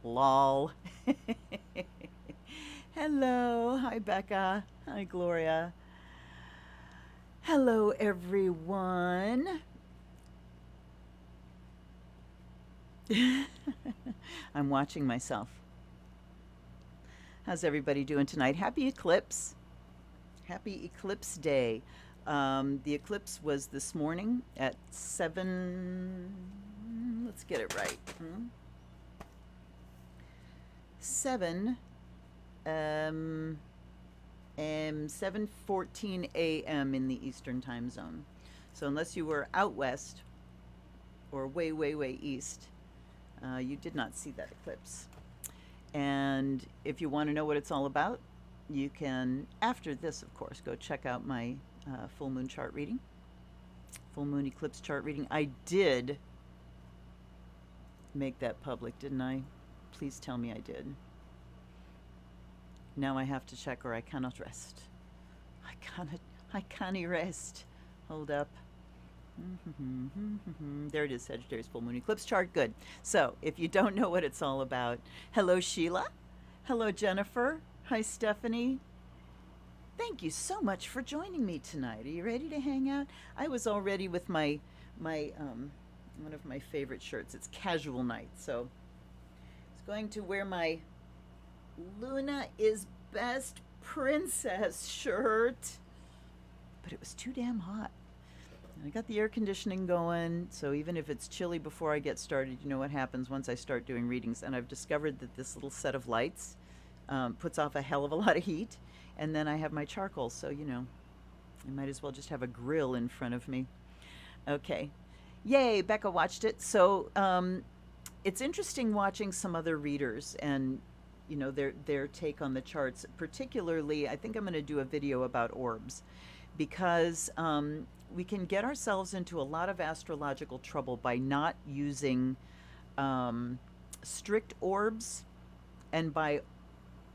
Lol. Hello. Hi, Becca. Hi, Gloria. Hello, everyone. I'm watching myself. How's everybody doing tonight? Happy eclipse. Happy eclipse day. The eclipse was this morning at 7. Let's get it right. 7 um, 7:14 a.m. in the Eastern time zone. So unless you were out west or way, way, way east, you did not see that eclipse. And if you want to know what it's all about, you can, after this, of course, go check out my full moon chart reading, full moon eclipse chart reading. I did make that public, didn't I? Please tell me I did. Now I have to check or I cannot rest. I cannot, I can't rest. Hold up. There it is, Sagittarius full moon eclipse chart. Good. So, if you don't know what it's all about, hello Sheila. Hello Jennifer. Hi Stephanie. Thank you so much for joining me tonight. Are you ready to hang out? I was all ready with my one of my favorite shirts. It's casual night, so I was going to wear my Luna is best princess shirt, but it was too damn hot. I got the air conditioning going, so even if it's chilly before I get started, you know what happens once I start doing readings. And I've discovered that this little set of lights puts off a hell of a lot of heat. And then I have my charcoal, so I might as well just have a grill in front of me. Okay. Yay, Becca watched it. So it's interesting watching some other readers and their take on the charts. Particularly, I think I'm going to do a video about orbs because we can get ourselves into a lot of astrological trouble by not using strict orbs and by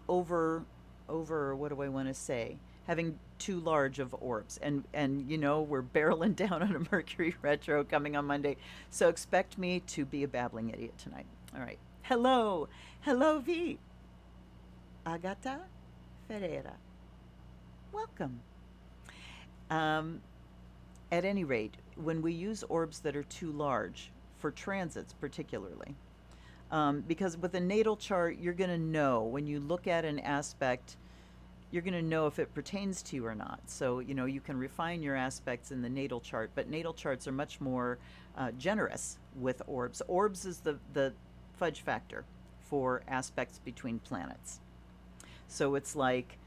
over what do I want to say, having too large of orbs. And we're barreling down on a Mercury retro coming on Monday, so expect me to be a babbling idiot tonight. All right. Hello V. Agata Ferreira, welcome. um, at any rate, when we use orbs that are too large for transits particularly, because with a natal chart, you're going to know when you look at an aspect, you're going to know if it pertains to you or not. So, you can refine your aspects in the natal chart, but natal charts are much more generous with orbs. Orbs is the fudge factor for aspects between planets. So it's like,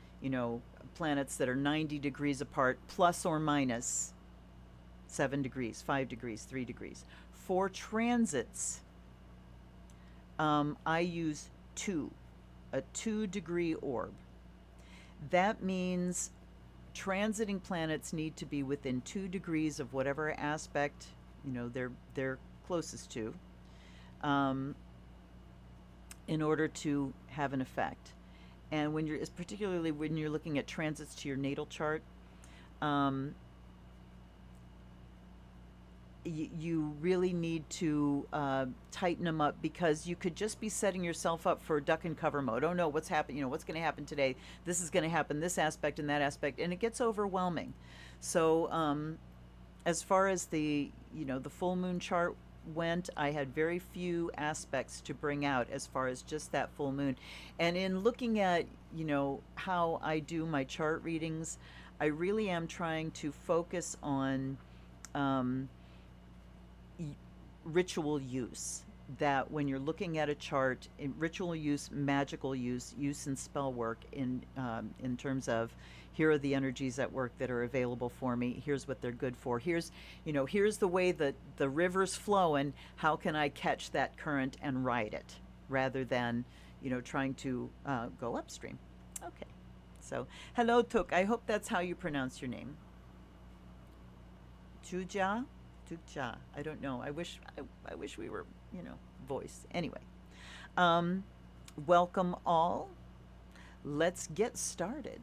planets that are 90 degrees apart, plus or minus 7 degrees, 5 degrees, 3 degrees. For transits, I use a 2-degree orb. That means transiting planets need to be within 2 degrees of whatever aspect, they're closest to, um, in order to have an effect. And particularly when you're looking at transits to your natal chart, um, you really need to tighten them up, because you could just be setting yourself up for duck and cover mode. Oh no, what's happening? What's going to happen today? This is going to happen, this aspect and that aspect, and it gets overwhelming. So as far as the full moon chart went, I had very few aspects to bring out as far as just that full moon. And in looking at, how I do my chart readings, I really am trying to focus on um, ritual use. That when you're looking at a chart, in ritual use, magical use in spell work, in terms of, here are the energies at work that are available for me. Here's what they're good for. Here's the way that the river's flowing. How can I catch that current and ride it, rather than, trying to go upstream. Okay. So, hello, Tuk. I hope that's how you pronounce your name. Tuja? Tuja. I don't know. I wish we were, voice. Anyway, um, welcome all. Let's get started.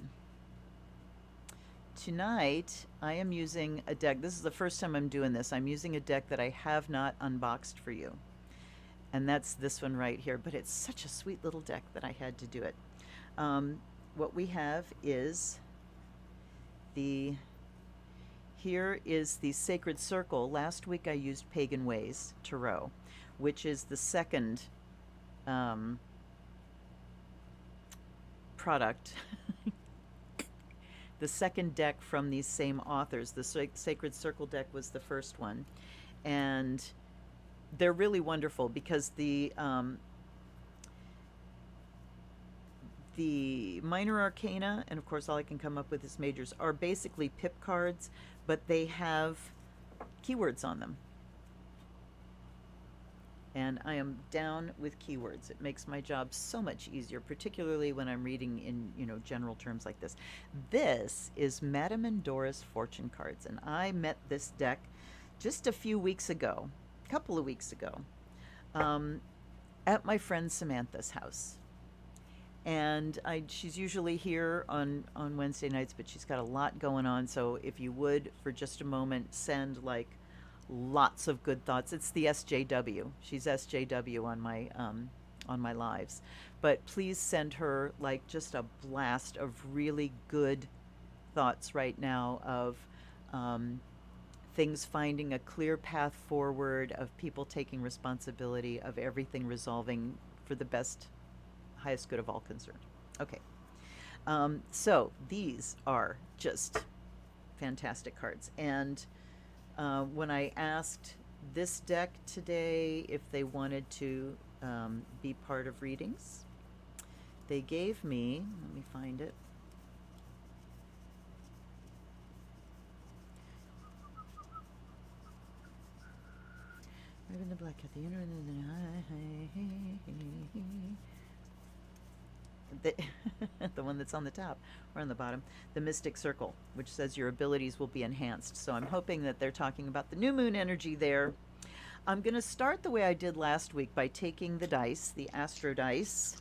Tonight, I am using a deck. This is the first time I'm doing this. I'm using a deck that I have not unboxed for you. and that's this one right here. But it's such a sweet little deck that I had to do it. What we have is the here is the Sacred Circle. Last week I used Pagan Ways Tarot, which is the second product, the second deck from these same authors. The Sacred Circle deck was the first one, and they're really wonderful because the minor arcana, and of course all I can come up with is majors, are basically pip cards, but they have keywords on them. And I am down with keywords. It makes my job so much easier, particularly when I'm reading in, general terms like this. This is Madame Endora's fortune cards, and I met this deck just a few weeks ago, a couple of weeks ago, at my friend Samantha's house. And she's usually here on Wednesday nights, but she's got a lot going on. So if you would, for just a moment, send like lots of good thoughts. It's the SJW. She's SJW on my lives. But please send her like just a blast of really good thoughts right now of things finding a clear path forward, of people taking responsibility, of everything resolving for the best, highest good of all concerned. Okay. So these are just fantastic cards. And when I asked this deck today if they wanted to be part of readings, they gave me, let me find it. Raven the Black Cat, the one that's on the top or on the bottom, the Mystic Circle, which says your abilities will be enhanced. So I'm hoping that they're talking about the new moon energy there. I'm going to start the way I did last week by taking the dice, the Astro dice.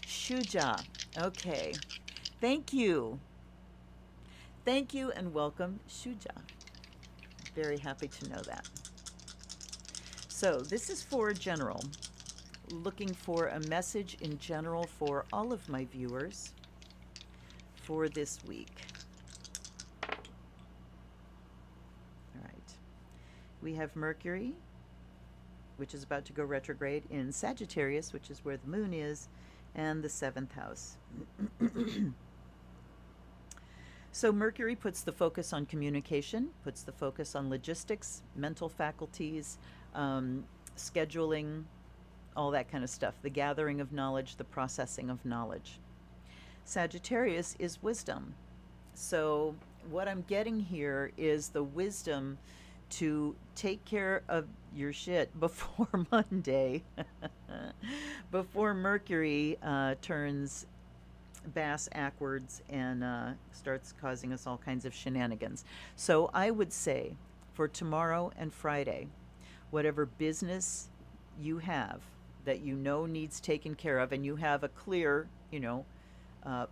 Shuja. Okay. Thank you. Thank you and welcome, Shuja. Very happy to know that. So this is for general. Looking for a message in general for all of my viewers for this week. All right. We have Mercury, which is about to go retrograde in Sagittarius, which is where the moon is, and the 7th house. So Mercury puts the focus on communication, puts the focus on logistics, mental faculties, scheduling, all that kind of stuff, the gathering of knowledge, the processing of knowledge. Sagittarius is wisdom. So what I'm getting here is the wisdom to take care of your shit before Monday, before Mercury turns bass backwards and starts causing us all kinds of shenanigans. So I would say for tomorrow and Friday, whatever business you have that you know needs taken care of, and you have a clear,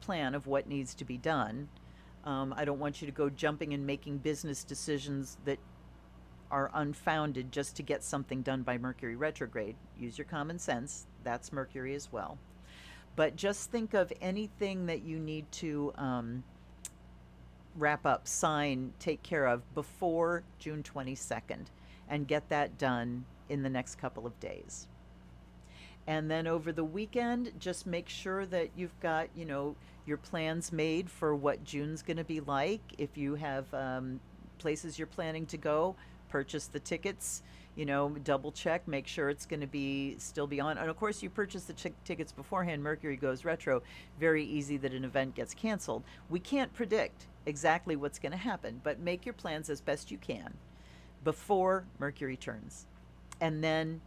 plan of what needs to be done. I don't want you to go jumping and making business decisions that are unfounded just to get something done by Mercury retrograde. Use your common sense. That's Mercury as well. But just think of anything that you need to wrap up, sign, take care of before June 22nd, and get that done in the next couple of days. And then over the weekend, just make sure that you've got, your plans made for what June's going to be like. If you have places you're planning to go, purchase the tickets, double check, make sure it's going to still be on. And of course, you purchase the tickets beforehand. Mercury goes retro. Very easy that an event gets canceled. We can't predict exactly what's going to happen, but make your plans as best you can before Mercury turns. And then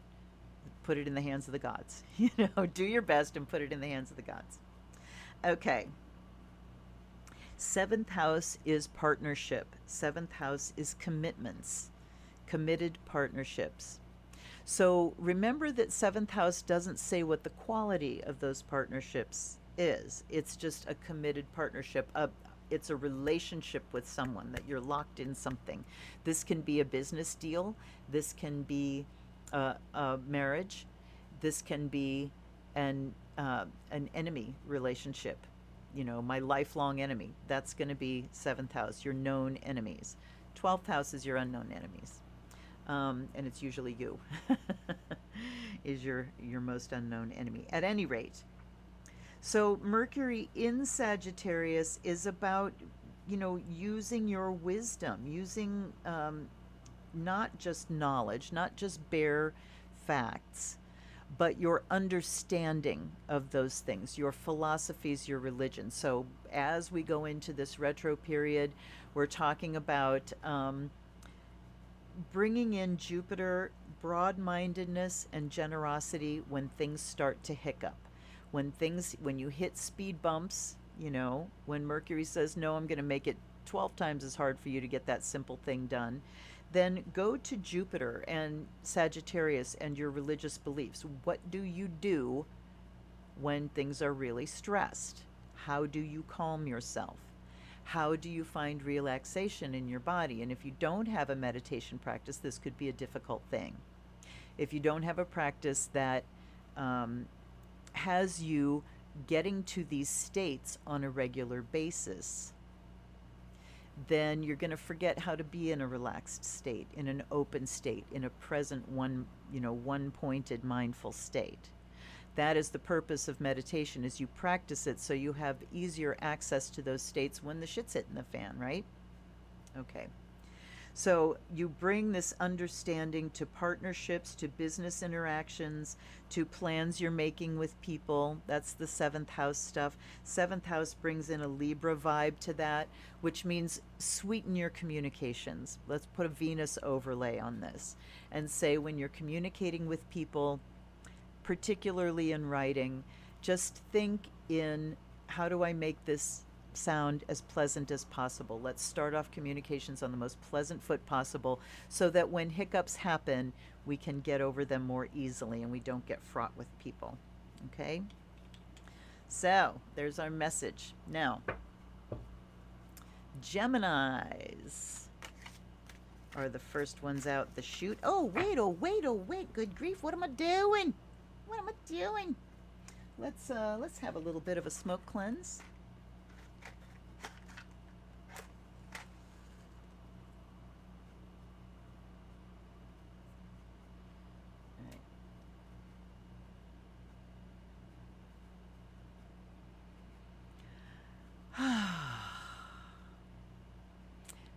put it in the hands of the gods. Do your best and put it in the hands of the gods. Okay. 7th house is partnership. 7th house is commitments, committed partnerships. So remember that 7th house doesn't say what the quality of those partnerships is. It's just a committed partnership. It's a relationship with someone that you're locked in something. This can be a business deal. This can be a marriage. This can be an enemy relationship. You know, my lifelong enemy. That's going to be seventh house, your known enemies. 12th house is your unknown enemies. And it's usually you is your most unknown enemy. At any rate, so Mercury in Sagittarius is about, you know, using your wisdom, using not just knowledge, not just bare facts, but your understanding of those things, your philosophies, your religion. So as we go into this retro period, we're talking about bringing in Jupiter, broad-mindedness, and generosity when things start to hiccup. When you hit speed bumps, you know, when Mercury says, no, I'm going to make it 12 times as hard for you to get that simple thing done, then go to Jupiter and Sagittarius and your religious beliefs. What do you do when things are really stressed? How do you calm yourself? How do you find relaxation in your body? And if you don't have a meditation practice, this could be a difficult thing. If you don't have a practice that has you getting to these states on a regular basis, then you're going to forget how to be in a relaxed state, in an open state, in a present one-pointed mindful state. That is the purpose of meditation, is you practice it so you have easier access to those states when the shit's hitting the fan, right? Okay. So you bring this understanding to partnerships, to business interactions, to plans you're making with people. That's the seventh house stuff. Seventh house brings in a Libra vibe to that, which means sweeten your communications. Let's put a Venus overlay on this and say when you're communicating with people, particularly in writing, just think in, how do I make this sound as pleasant as possible? Let's start off communications on the most pleasant foot possible so that when hiccups happen, we can get over them more easily and we don't get fraught with people. Okay? So, there's our message. Now, Geminis are the first ones out the chute. Oh, wait. Good grief. What am I doing? What am I doing? Let's have a little bit of a smoke cleanse.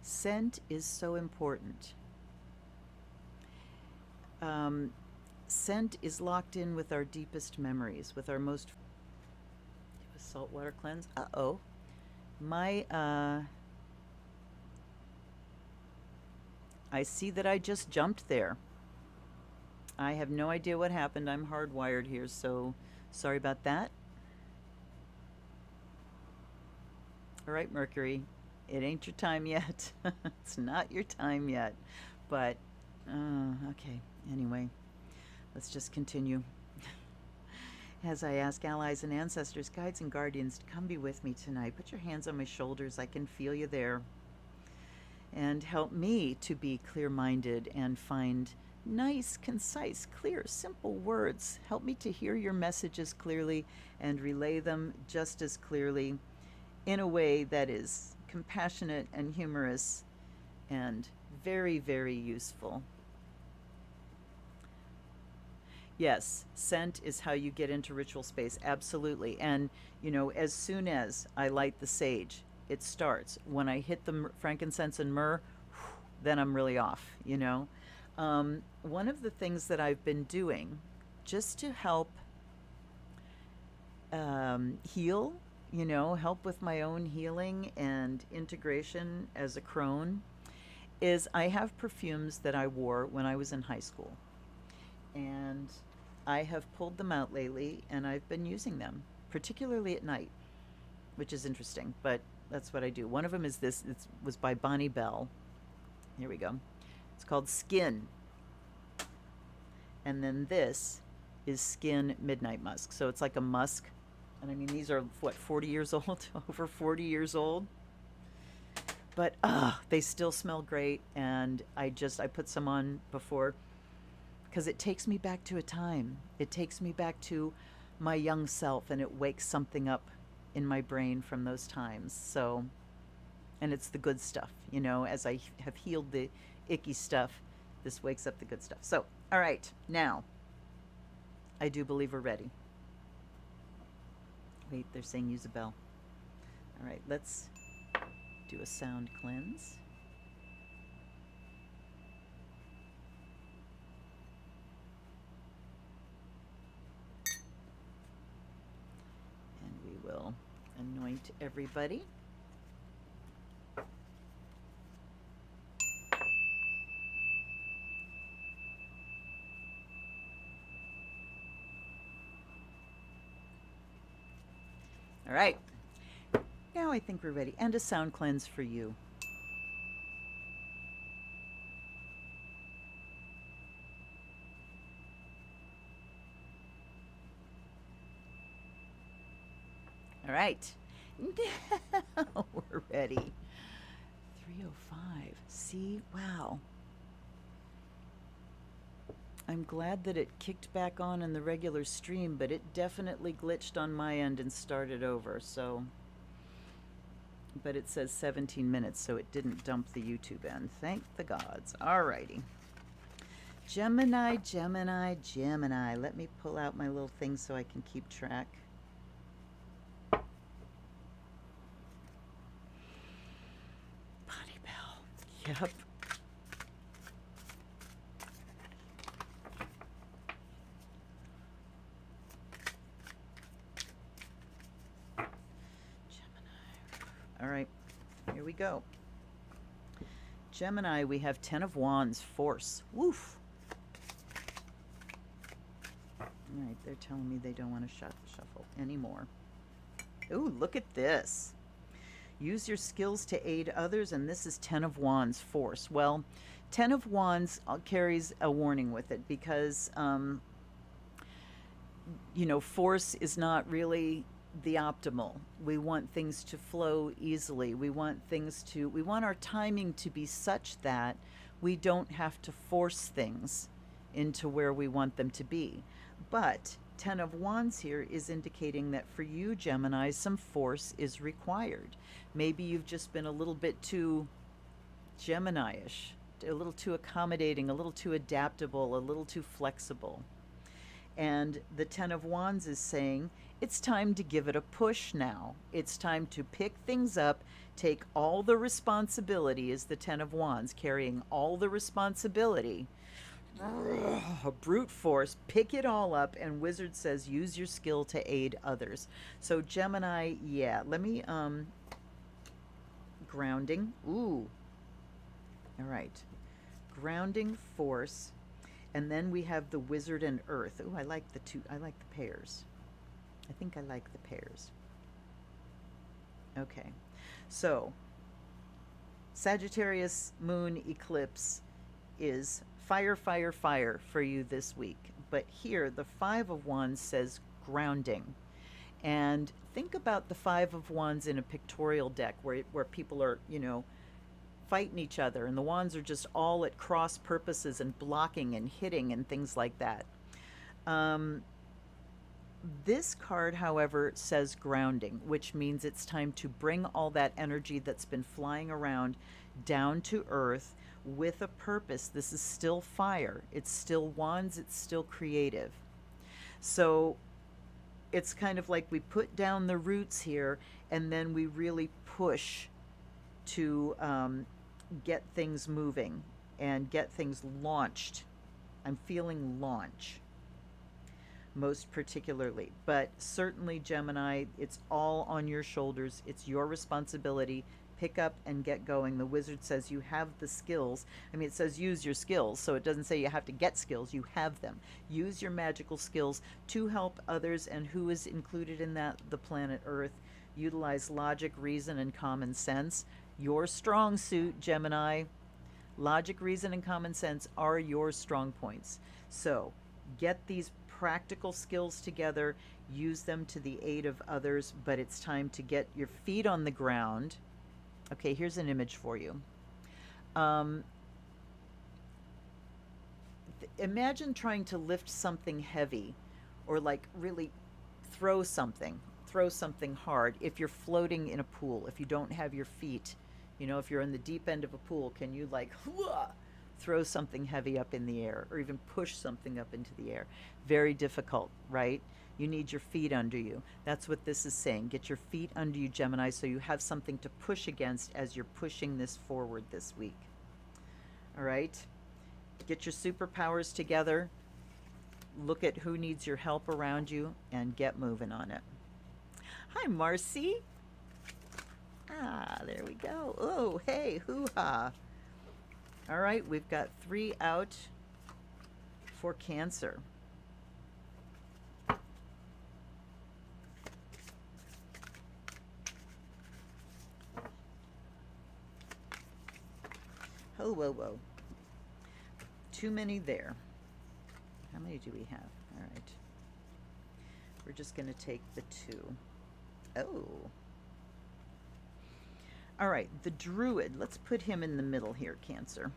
Scent is so important. Scent is locked in with our deepest memories, with our most saltwater cleanse. Uh-oh. My, I see that I just jumped there. I have no idea what happened. I'm hardwired here, so sorry about that. All right, Mercury, it ain't your time yet. It's not your time yet. But, okay, anyway, let's just continue. As I ask allies and ancestors, guides and guardians to come be with me tonight, put your hands on my shoulders. I can feel you there. And help me to be clear-minded and find nice, concise, clear, simple words. Help me to hear your messages clearly and relay them just as clearly in a way that is compassionate and humorous and very, very useful. Yes, scent is how you get into ritual space, absolutely. And, you know, as soon as I light the sage, it starts. When I hit the frankincense and myrrh, then I'm really off, you know. One of the things that I've been doing just to help heal, you know, help with my own healing and integration as a crone, is I have perfumes that I wore when I was in high school. And I have pulled them out lately, and I've been using them, particularly at night, which is interesting, but that's what I do. One of them is this. It was by Bonnie Bell. Here we go. It's called Skin. And then this is Skin Midnight Musk. So it's like a musk. And I mean, these are, what, 40 years old? Over 40 years old. But, they still smell great. And I put some on before, because it takes me back to a time. It takes me back to my young self, and it wakes something up in my brain from those times. So, and it's the good stuff, you know, as I have healed the icky stuff, this wakes up the good stuff. So, all right, now, I do believe we're ready. Wait, they're saying use a bell. All right, let's do a sound cleanse. And we will anoint everybody. All right, now I think we're ready. And a sound cleanse for you. All right, now we're ready. 3:05. See, wow. I'm glad that it kicked back on in the regular stream, but it definitely glitched on my end and started over, so. But it says 17 minutes, so it didn't dump the YouTube end. Thank the gods. Alrighty. Gemini, Gemini, Gemini. Let me pull out my little thing so I can keep track. Bonnie Bell. Yep. All right, here we go. Gemini, we have 10 of Wands, Force. Woof. All right, they're telling me they don't want to shuffle anymore. Ooh, look at this. Use your skills to aid others, and this is 10 of Wands, Force. Well, 10 of Wands carries a warning with it because, you know, Force is not really the optimal. We want things to flow easily. We want our timing to be such that we don't have to force things into where we want them to be. But 10 of Wands here is indicating that for you, Gemini, some force is required. Maybe you've just been a little bit too Gemini-ish, a little too accommodating, a little too adaptable, a little too flexible. And the 10 of Wands is saying, it's time to give it a push now. It's time to pick things up, take all the responsibility, is the 10 of Wands, carrying all the responsibility. Brute force, pick it all up, and Wizard says use your skill to aid others. So Gemini, yeah, let me, grounding, ooh. All right, grounding, force. And then we have the Wizard and Earth. Ooh, I like the pairs. I think I like the pairs. Okay, so Sagittarius moon eclipse is fire, fire, fire for you this week. But here, the 5 of Wands says grounding. And think about the 5 of Wands in a pictorial deck where people are, you know, fighting each other, and the wands are just all at cross purposes and blocking and hitting and things like that. This card, however, says grounding, which means it's time to bring all that energy that's been flying around down to earth with a purpose. This is still fire. It's still wands. It's still creative. So it's kind of like we put down the roots here, and then we really push to get things moving and get things launched. I'm feeling launch most particularly, but certainly Gemini, it's all on your shoulders. It's your responsibility. Pick up and get going. The Wizard says you have the skills. I mean, it says use your skills, so it doesn't say you have to get skills. You have them. Use your magical skills to help others, and who is included in that? The planet Earth. Utilize logic, reason, and common sense. Your strong suit, Gemini. Logic, reason, and common sense are your strong points. So get these practical skills together, use them to the aid of others, but it's time to get your feet on the ground. Okay, here's an image for you. imagine trying to lift something heavy, or like really throw something, throw something hard. If you're floating in a pool, if you don't have your feet, if you're in the deep end of a pool, can you like throw something heavy up in the air, or even push something up into the air? Very difficult, right? You need your feet under you. That's what this is saying. Get your feet under you, Gemini, so you have something to push against as you're pushing this forward this week. All right? Get your superpowers together. Look at who needs your help around you and get moving on it. Hi, Marcy. Ah, there we go. Oh, hey, hoo-ha. All right, we've got 3 out for Cancer. Oh, whoa, whoa. Too many there. How many do we have? All right. We're just going to take the 2. Oh. All right, the Druid. Let's put him in the middle here, Cancer.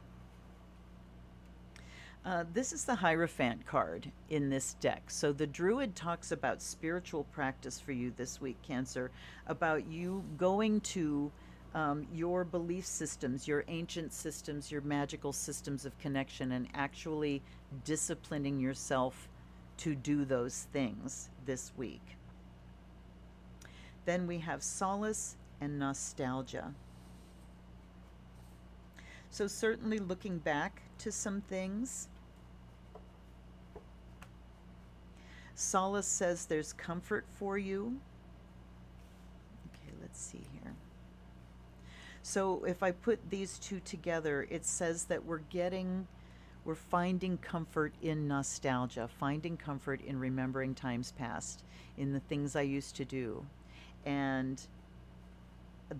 This is the Hierophant card in this deck. So the Druid talks about spiritual practice for you this week, Cancer, about you going to your belief systems, your ancient systems, your magical systems of connection, and actually disciplining yourself to do those things this week. Then we have solace and nostalgia. So certainly looking back to some things. Solace says there's comfort for you. Okay, let's see here. So if I put these two together, it says that we're finding comfort in nostalgia, finding comfort in remembering times past, in the things I used to do. And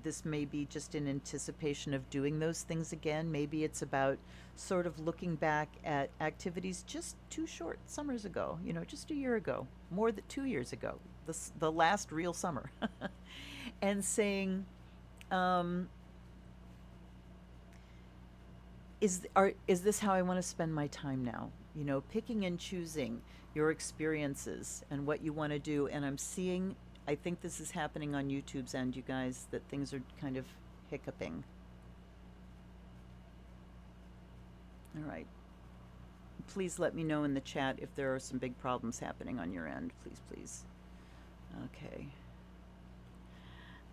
this may be just in anticipation of doing those things again. Maybe it's about sort of looking back at activities just 2 short summers ago, just a year ago, more than 2 years ago, the last real summer, and saying, is this how I want to spend my time now? Picking and choosing your experiences and what you want to do. And I think this is happening on YouTube's end, you guys, that things are kind of hiccuping. All right. Please let me know in the chat if there are some big problems happening on your end. Please, please. Okay.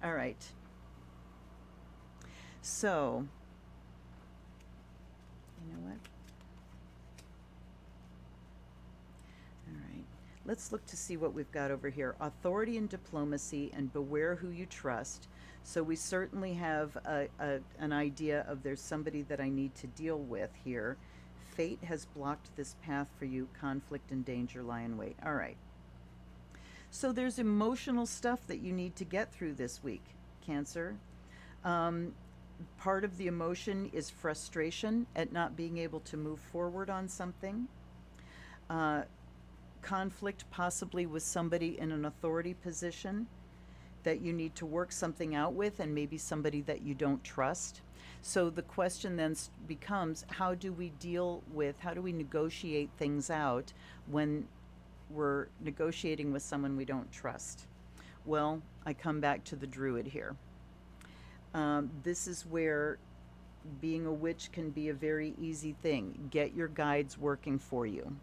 All right. So, you know what? All right. Let's look to see what we've got over here. Authority and diplomacy, and beware who you trust. So we certainly have an idea of there's somebody that I need to deal with here. Fate has blocked this path for you. Conflict and danger lie in wait. All right. So there's emotional stuff that you need to get through this week, Cancer. Part of the emotion is frustration at not being able to move forward on something. Conflict possibly with somebody in an authority position that you need to work something out with, and maybe somebody that you don't trust. So the question then becomes, how do we negotiate things out when we're negotiating with someone we don't trust? Well, I come back to the Druid here. This is where being a witch can be a very easy thing. Get your guides working for you.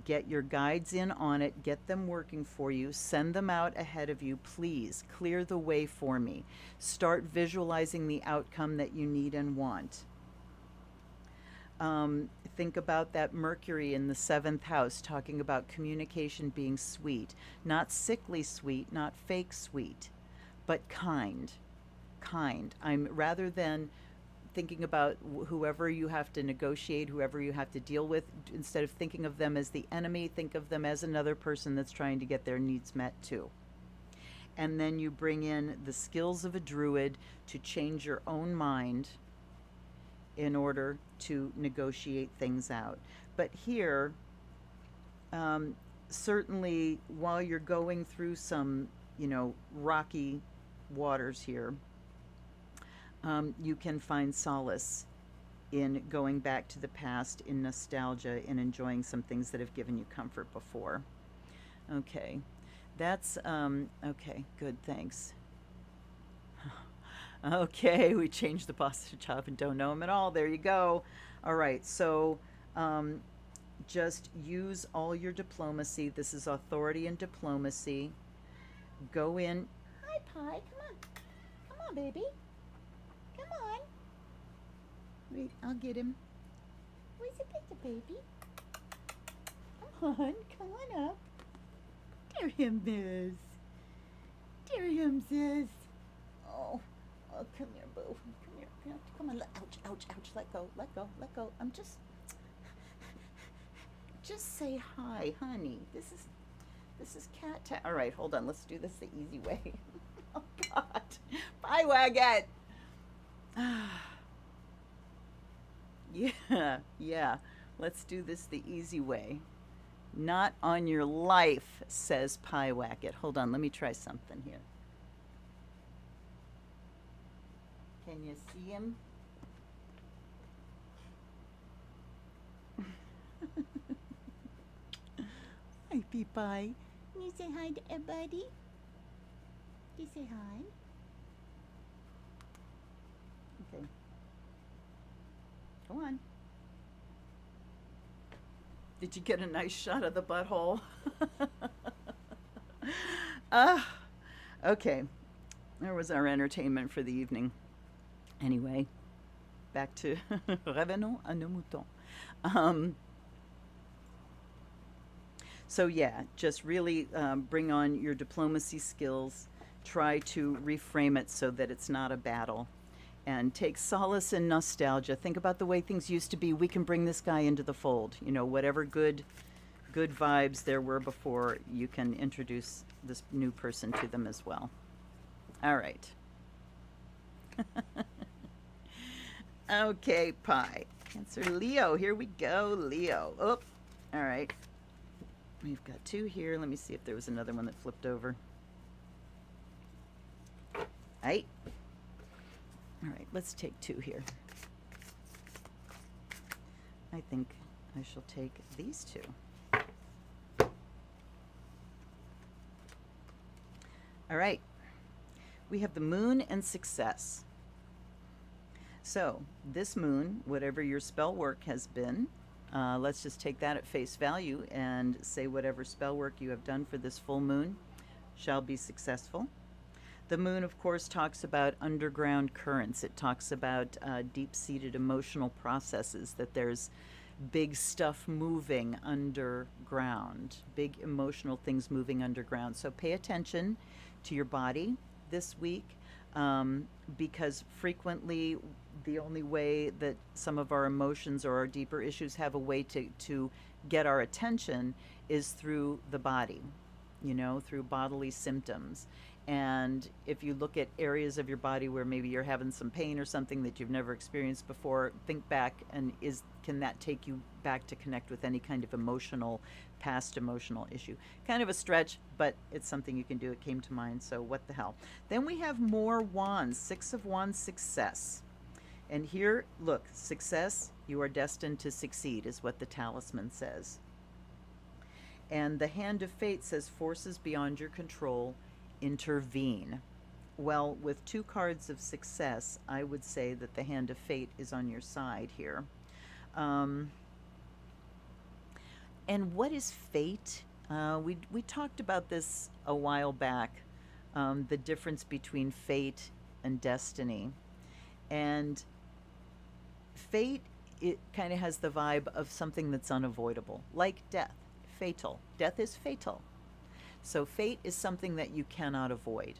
Get your guides in on it. Get them working for you. Send them out ahead of you. Please clear the way for me. Start visualizing the outcome that you need and want. Think about that Mercury in the 7th house, talking about communication being sweet. Not sickly sweet, not fake sweet, but kind. Rather than thinking about whoever you have to negotiate, whoever you have to deal with, instead of thinking of them as the enemy, think of them as another person that's trying to get their needs met too. And then you bring in the skills of a Druid to change your own mind in order to negotiate things out. But here, certainly while you're going through some, rocky waters here, you can find solace in going back to the past, in nostalgia, in enjoying some things that have given you comfort before. Okay, that's okay, good, thanks. Okay, we changed the boss to job and don't know him at all. There you go. All right, so um, just use all your diplomacy. This is authority and diplomacy. Go in. Hi, Pie. Come on. Come on, baby. Come on. Wait, I'll get him. Where's the pizza, baby? Come on. Come on up. Dear him, Miss. Dear him, sis. Oh. Oh, come here, boo. Come here. Come on. Ouch, ouch, ouch. Let go. Let go. Let go. I'm just say hi, honey. This is cat time. All right, hold on. Let's do this the easy way. Oh God, bye, Waggett. Yeah, yeah. Let's do this the easy way. Not on your life, says Pie Wacket. Hold on, let me try something here. Can you see him? Hi, Pie. Can you say hi to everybody? Can you say hi? Okay. Go on. Did you get a nice shot of the butthole? Ah, okay. There was our entertainment for the evening. Anyway, back to revenons à nos moutons. Um, so yeah, just really bring on your diplomacy skills. Try to reframe it so that it's not a battle, and take solace in nostalgia. Think about the way things used to be. We can bring this guy into the fold. You know, whatever good vibes there were before, you can introduce this new person to them as well. All right. Okay, Pie. Cancer Leo. Here we go, Leo. Oh, all right. We've got two here. Let me see if there was another one that flipped over. Right. All right, let's take two here. I think I shall take these two. All right. We have the moon and success. So this moon, whatever your spell work has been, let's just take that at face value and say whatever spell work you have done for this full moon shall be successful. The moon, of course, talks about underground currents. It talks about deep-seated emotional processes, that there's big stuff moving underground, big emotional things moving underground. So pay attention to your body this week, because frequently the only way that some of our emotions or our deeper issues have a way to get our attention is through the body, you know, through bodily symptoms. And if you look at areas of your body where maybe you're having some pain or something that you've never experienced before, think back, and can that take you back to connect with any kind of past emotional issue? Kind of a stretch, but it's something you can do. It came to mind, so what the hell. Then we have more wands, Six of Wands, success. And here, look, success, you are destined to succeed, is what the talisman says. And the Hand of Fate says forces beyond your control intervene. Well, with two cards of success, I would say that the Hand of Fate is on your side here. And what is fate? We talked about this a while back, the difference between fate and destiny. And fate, it kind of has the vibe of something that's unavoidable, like death, fatal. Death is fatal. So fate is something that you cannot avoid.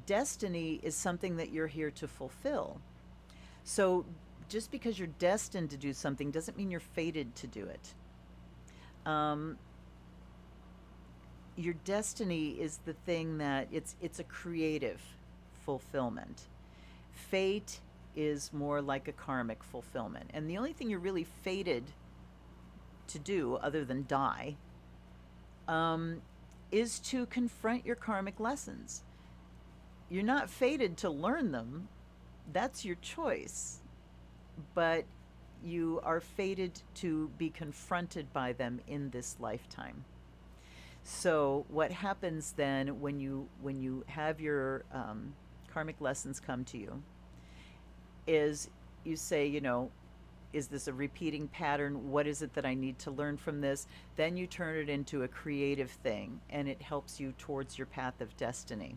Destiny is something that you're here to fulfill. So just because you're destined to do something doesn't mean you're fated to do it. Your destiny is the thing that it's a creative fulfillment. Fate is more like a karmic fulfillment. And the only thing you're really fated to do, other than die, is to confront your karmic lessons. You're not fated to learn them. That's your choice. But you are fated to be confronted by them in this lifetime. So what happens then when you have your karmic lessons come to you is you say, you know, is this a repeating pattern? What is it that I need to learn from this? Then you turn it into a creative thing, and it helps you towards your path of destiny.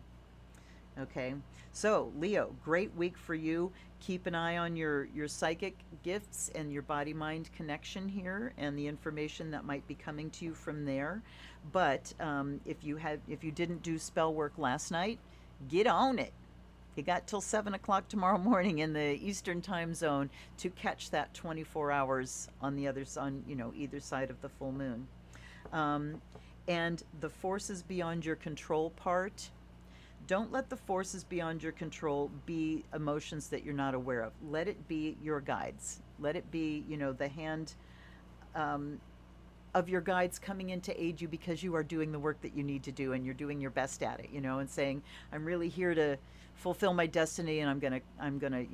Okay, so Leo, great week for you. Keep an eye on your psychic gifts and your body-mind connection here, and the information that might be coming to you from there. But if you didn't do spell work last night, get on it. You got till 7 o'clock tomorrow morning in the Eastern time zone to catch that 24 hours on the other on either side of the full moon. And the forces beyond your control part. Don't let the forces beyond your control be emotions that you're not aware of. Let it be your guides. Let it be, the hand of your guides coming in to aid you because you are doing the work that you need to do and you're doing your best at it, and saying, I'm really here to fulfill my destiny and I'm gonna,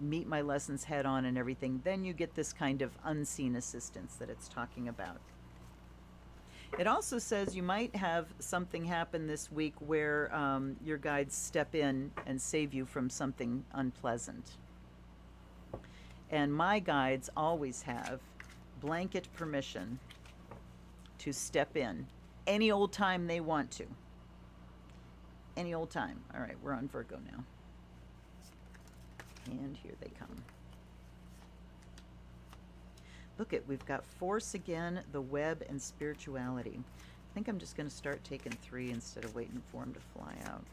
meet my lessons head on and everything. Then you get this kind of unseen assistance that it's talking about. It also says you might have something happen this week where your guides step in and save you from something unpleasant. And my guides always have blanket permission to step in any old time they want to. Any old time. All right, we're on Virgo now. And here they come. Look at, we've got force again, the web, and spirituality. I think I'm just going to start taking 3 instead of waiting for them to fly out.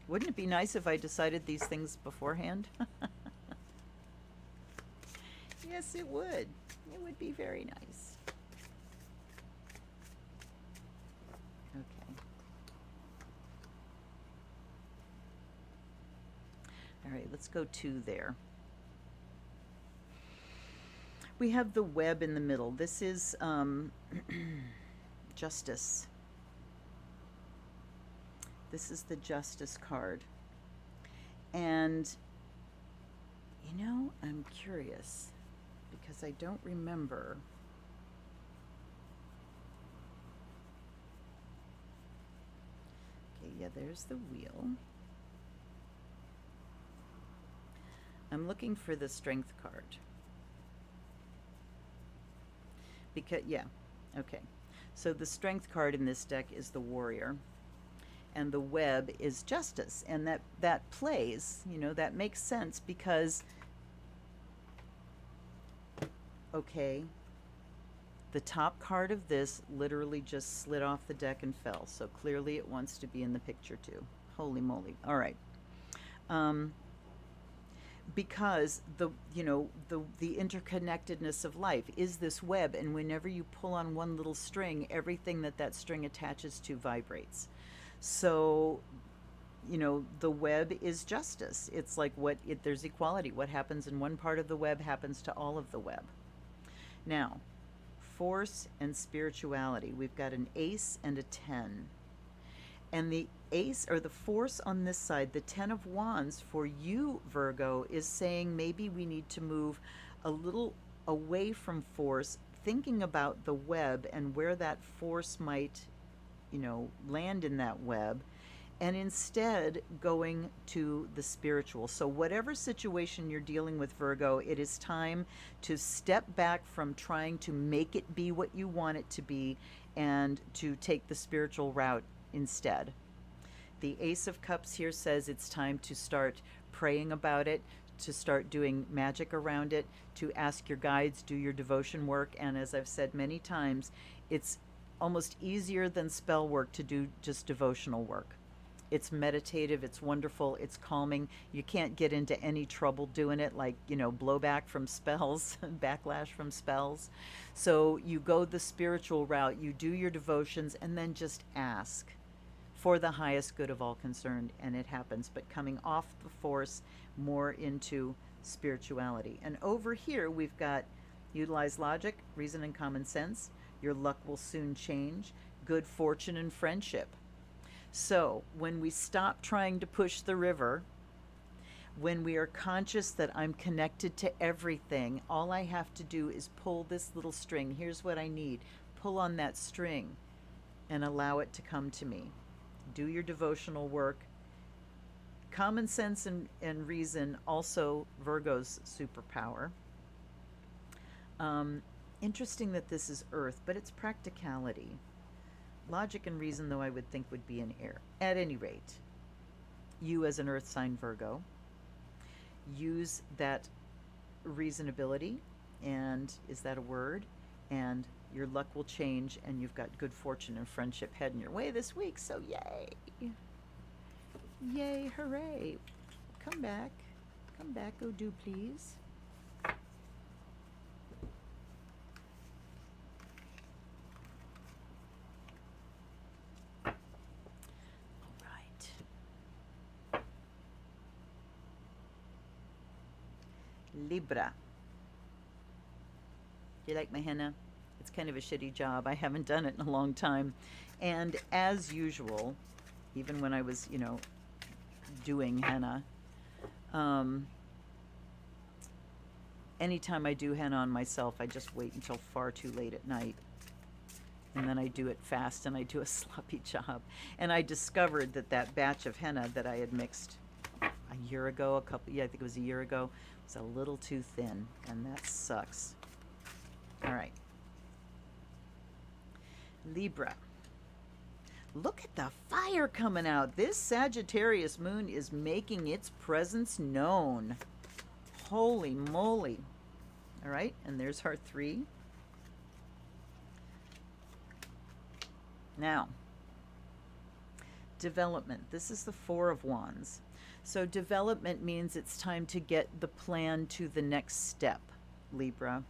Wouldn't it be nice if I decided these things beforehand? Yes, it would. It would be very nice. Okay. All right, let's go 2 there. We have the web in the middle. This is justice. This is the justice card. And, I'm curious because I don't remember. Okay, yeah, there's the wheel. I'm looking for the strength card. Because, yeah, okay. So the strength card in this deck is the warrior, and the web is justice, and that plays, that makes sense because, okay, the top card of this literally just slid off the deck and fell, so clearly it wants to be in the picture too. Holy moly. All right. Because the interconnectedness of life is this web, and whenever you pull on one little string, everything that string attaches to vibrates. So, the web is justice. It's like there's equality. What happens in one part of the web happens to all of the web. Now, force and spirituality. We've got an ace and a 10. And the ace, or the force on this side, the 10 of wands for you, Virgo, is saying maybe we need to move a little away from force, thinking about the web and where that force might, land in that web, and instead going to the spiritual. So whatever situation you're dealing with, Virgo, it is time to step back from trying to make it be what you want it to be and to take the spiritual route instead. The Ace of Cups here says it's time to start praying about it, to start doing magic around it, to ask your guides, do your devotion work, and as I've said many times, it's almost easier than spell work to do just devotional work. It's meditative, it's wonderful, it's calming. You can't get into any trouble doing it, like, blowback from spells, backlash from spells. So you go the spiritual route, you do your devotions, and then just ask for the highest good of all concerned, and it happens. But coming off the force, more into spirituality. And over here, we've got utilize logic, reason, and common sense. Your luck will soon change. Good fortune and friendship. So when we stop trying to push the river, When we are conscious that I'm connected to everything, all I have to do is pull this little string. Here's what I need. Pull on that string and allow it to come to me. Do your devotional work. Common sense and reason, also Virgo's superpower. Interesting that this is Earth, but it's practicality. Logic and reason, though, I would think would be in air. At any rate, you as an Earth sign Virgo, use that reasonability, and is that a word? And your luck will change, and you've got good fortune and friendship heading your way this week, so yay. Yay, hooray. Come back, oh do please. Libra. Do you like my henna? It's kind of a shitty job. I haven't done it in a long time. And as usual, even when I was, doing henna, anytime I do henna on myself, I just wait until far too late at night. And then I do it fast and I do a sloppy job. And I discovered that batch of henna that I had mixed a year ago, I think it was a year ago, was a little too thin, and that sucks. All right. Libra. Look at the fire coming out. This Sagittarius moon is making its presence known. Holy moly. All right, and there's our 3. Now, development. This is the 4 of Wands. So development means it's time to get the plan to the next step, Libra.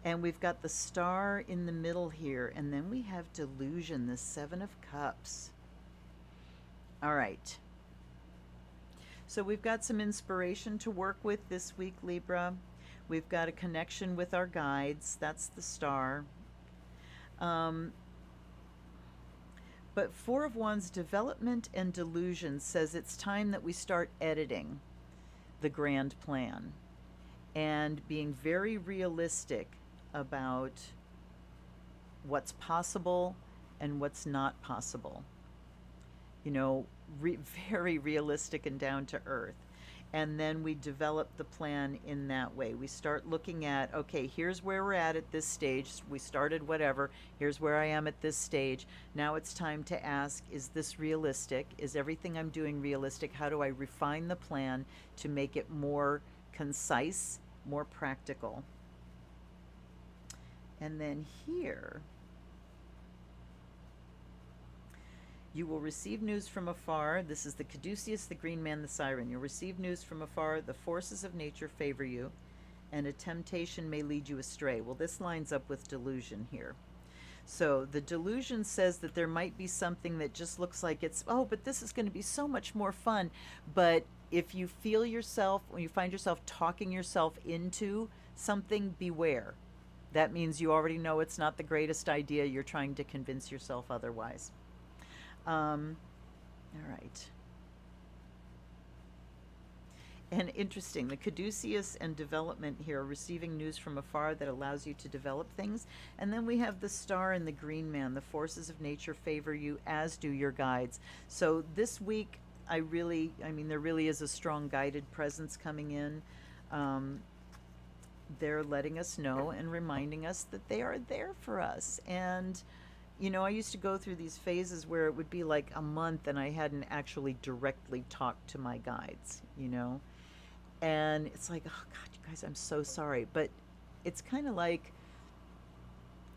And we've got the star in the middle here, and then we have delusion, the 7 of Cups. All right. So we've got some inspiration to work with this week, Libra. We've got a connection with our guides. That's the star. But 4 of Wands, development and delusion, says it's time that we start editing the grand plan and being very realistic about what's possible and what's not possible. Very realistic and down to earth. And then we develop the plan in that way. We start looking at, okay, here's where we're at this stage. We started whatever. Here's where I am at this stage. Now it's time to ask, is this realistic? Is everything I'm doing realistic? How do I refine the plan to make it more concise, more practical? And then here, you will receive news from afar. This is the Caduceus, the Green Man, the Siren. You'll receive news from afar. The forces of nature favor you, and a temptation may lead you astray. Well, this lines up with delusion here. So the delusion says that there might be something that just looks like it's, oh, but this is going to be so much more fun. But if you feel yourself, when you find yourself talking yourself into something, beware. That means you already know it's not the greatest idea. You're trying to convince yourself otherwise. All right. And interesting, the Caduceus and development here, receiving news from afar that allows you to develop things. And then we have the star and the Green Man. The forces of nature favor you, as do your guides. So this week, there really is a strong guided presence coming in. They're letting us know and reminding us that they are there for us. And I used to go through these phases where it would be like a month and I hadn't actually directly talked to my guides, And it's like, oh God, you guys, I'm so sorry. But it's kind of like,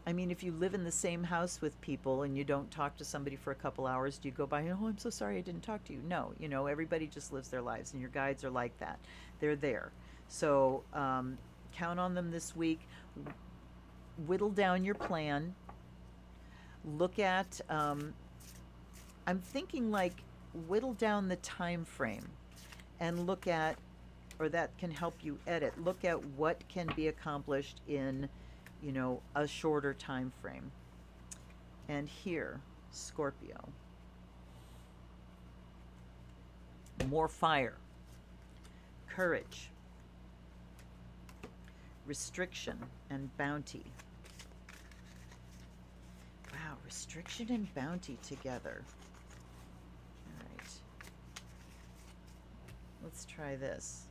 if you live in the same house with people and you don't talk to somebody for a couple hours, do you go by, oh, I'm so sorry I didn't talk to you? No, everybody just lives their lives, and your guides are like that. They're there. So count on them this week. Whittle down your plan. Look at, I'm thinking like whittle down the time frame and look at, or that can help you edit, look at what can be accomplished in, a shorter time frame. And here, Scorpio. More fire. Courage, restriction, and bounty. Wow, restriction and bounty together. All right. Let's try this.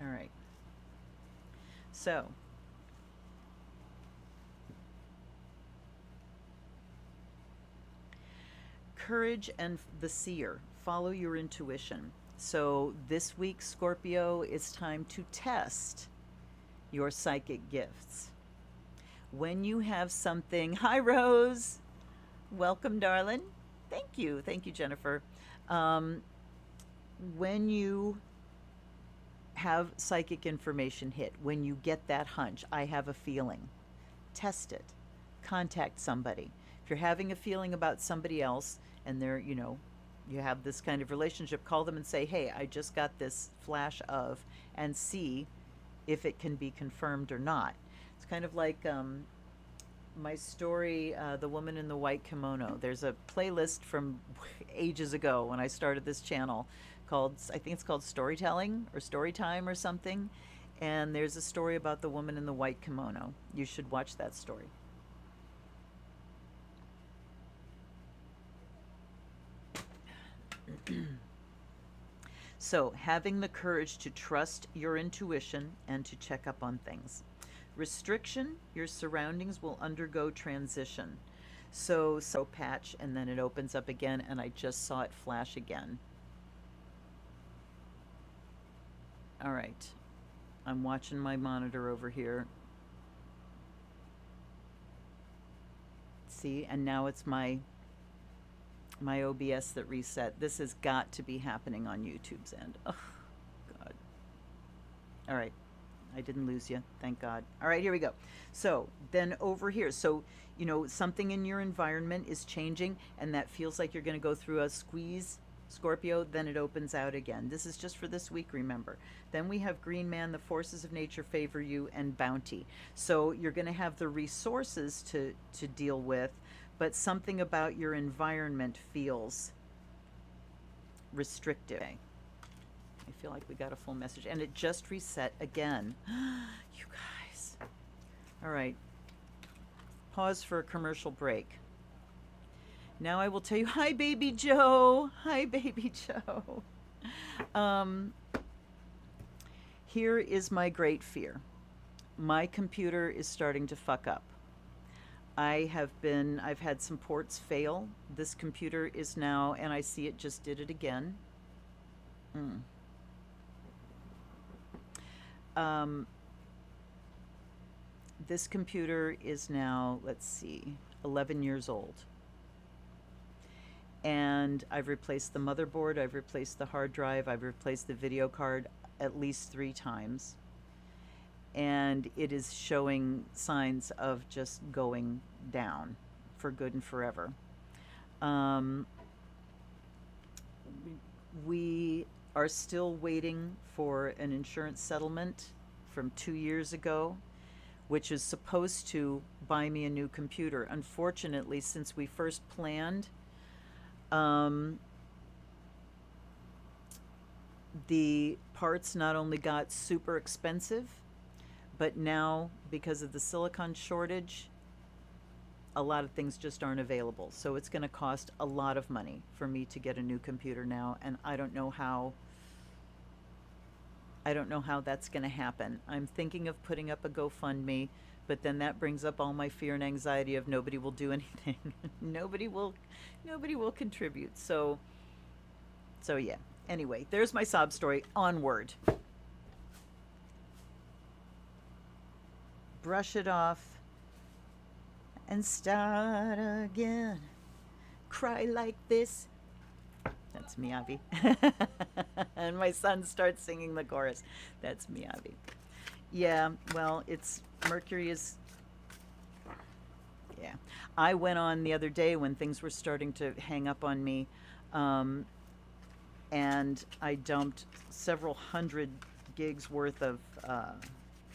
All right. So, courage and the seer. Follow your intuition. So this week, Scorpio, it's time to test your psychic gifts. When you have something, hi Rose, welcome darling. Thank you, Jennifer. When you have psychic information hit, when you get that hunch, I have a feeling, test it, contact somebody. If you're having a feeling about somebody else and they're, you have this kind of relationship, call them and say, hey, I just got this flash of, and see if it can be confirmed or not. It's kind of like my story, The Woman in the White Kimono. There's a playlist from ages ago when I started this channel called, I think it's called Storytelling or Storytime or something. And there's a story about the woman in the white kimono. You should watch that story. So, having the courage to trust your intuition and to check up on things. Restriction, your surroundings will undergo transition. So patch, and then it opens up again, and I just saw it flash again. All right. I'm watching my monitor over here. See, and now it's my OBS that reset. This has got to be happening on YouTube's end. Oh, God. All right. I didn't lose you. Thank God. All right, here we go. So then over here. So, something in your environment is changing, and that feels like you're going to go through a squeeze, Scorpio, then it opens out again. This is just for this week, remember. Then we have Green Man, the forces of nature favor you, and bounty. So you're going to have the resources to deal with, but something about your environment feels restrictive. Okay. I feel like we got a full message, and it just reset again. You guys. All right. Pause for a commercial break. Now I will tell you, hi, Baby Joe. Hi, Baby Joe. Here is my great fear. My computer is starting to fuck up. I've had some ports fail. This computer is now, and I see it just did it again. This computer is now, let's see, 11 years old. And I've replaced the motherboard, I've replaced the hard drive, I've replaced the video card at least 3 times. And it is showing signs of just going down for good and forever. We are still waiting for an insurance settlement from 2 years ago, which is supposed to buy me a new computer. Unfortunately, since we first planned, the parts not only got super expensive, but now, because of the silicon shortage, a lot of things just aren't available. So it's going to cost a lot of money for me to get a new computer now, and I don't know how that's going to happen. I'm thinking of putting up a GoFundMe, but then that brings up all my fear and anxiety of nobody will do anything. nobody will contribute. So yeah. Anyway, there's my sob story. Onward. Brush it off and start again. Cry like this. That's Miyavi. And my son starts singing the chorus. That's Miyavi. Yeah, well, Mercury is, yeah. I went on the other day when things were starting to hang up on me, and I dumped several hundred gigs worth of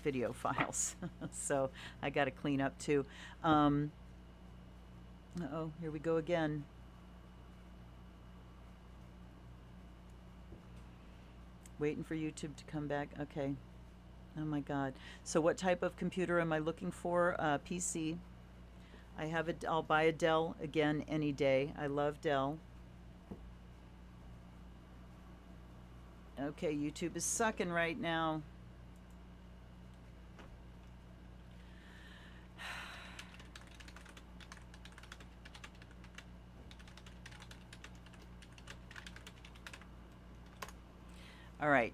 video files. So I got to clean up too. Uh-oh, here we go again. Waiting for YouTube to come back. Okay. Oh my God. So what type of computer am I looking for? PC. I'll buy a Dell again any day. I love Dell. Okay, YouTube is sucking right now. All right.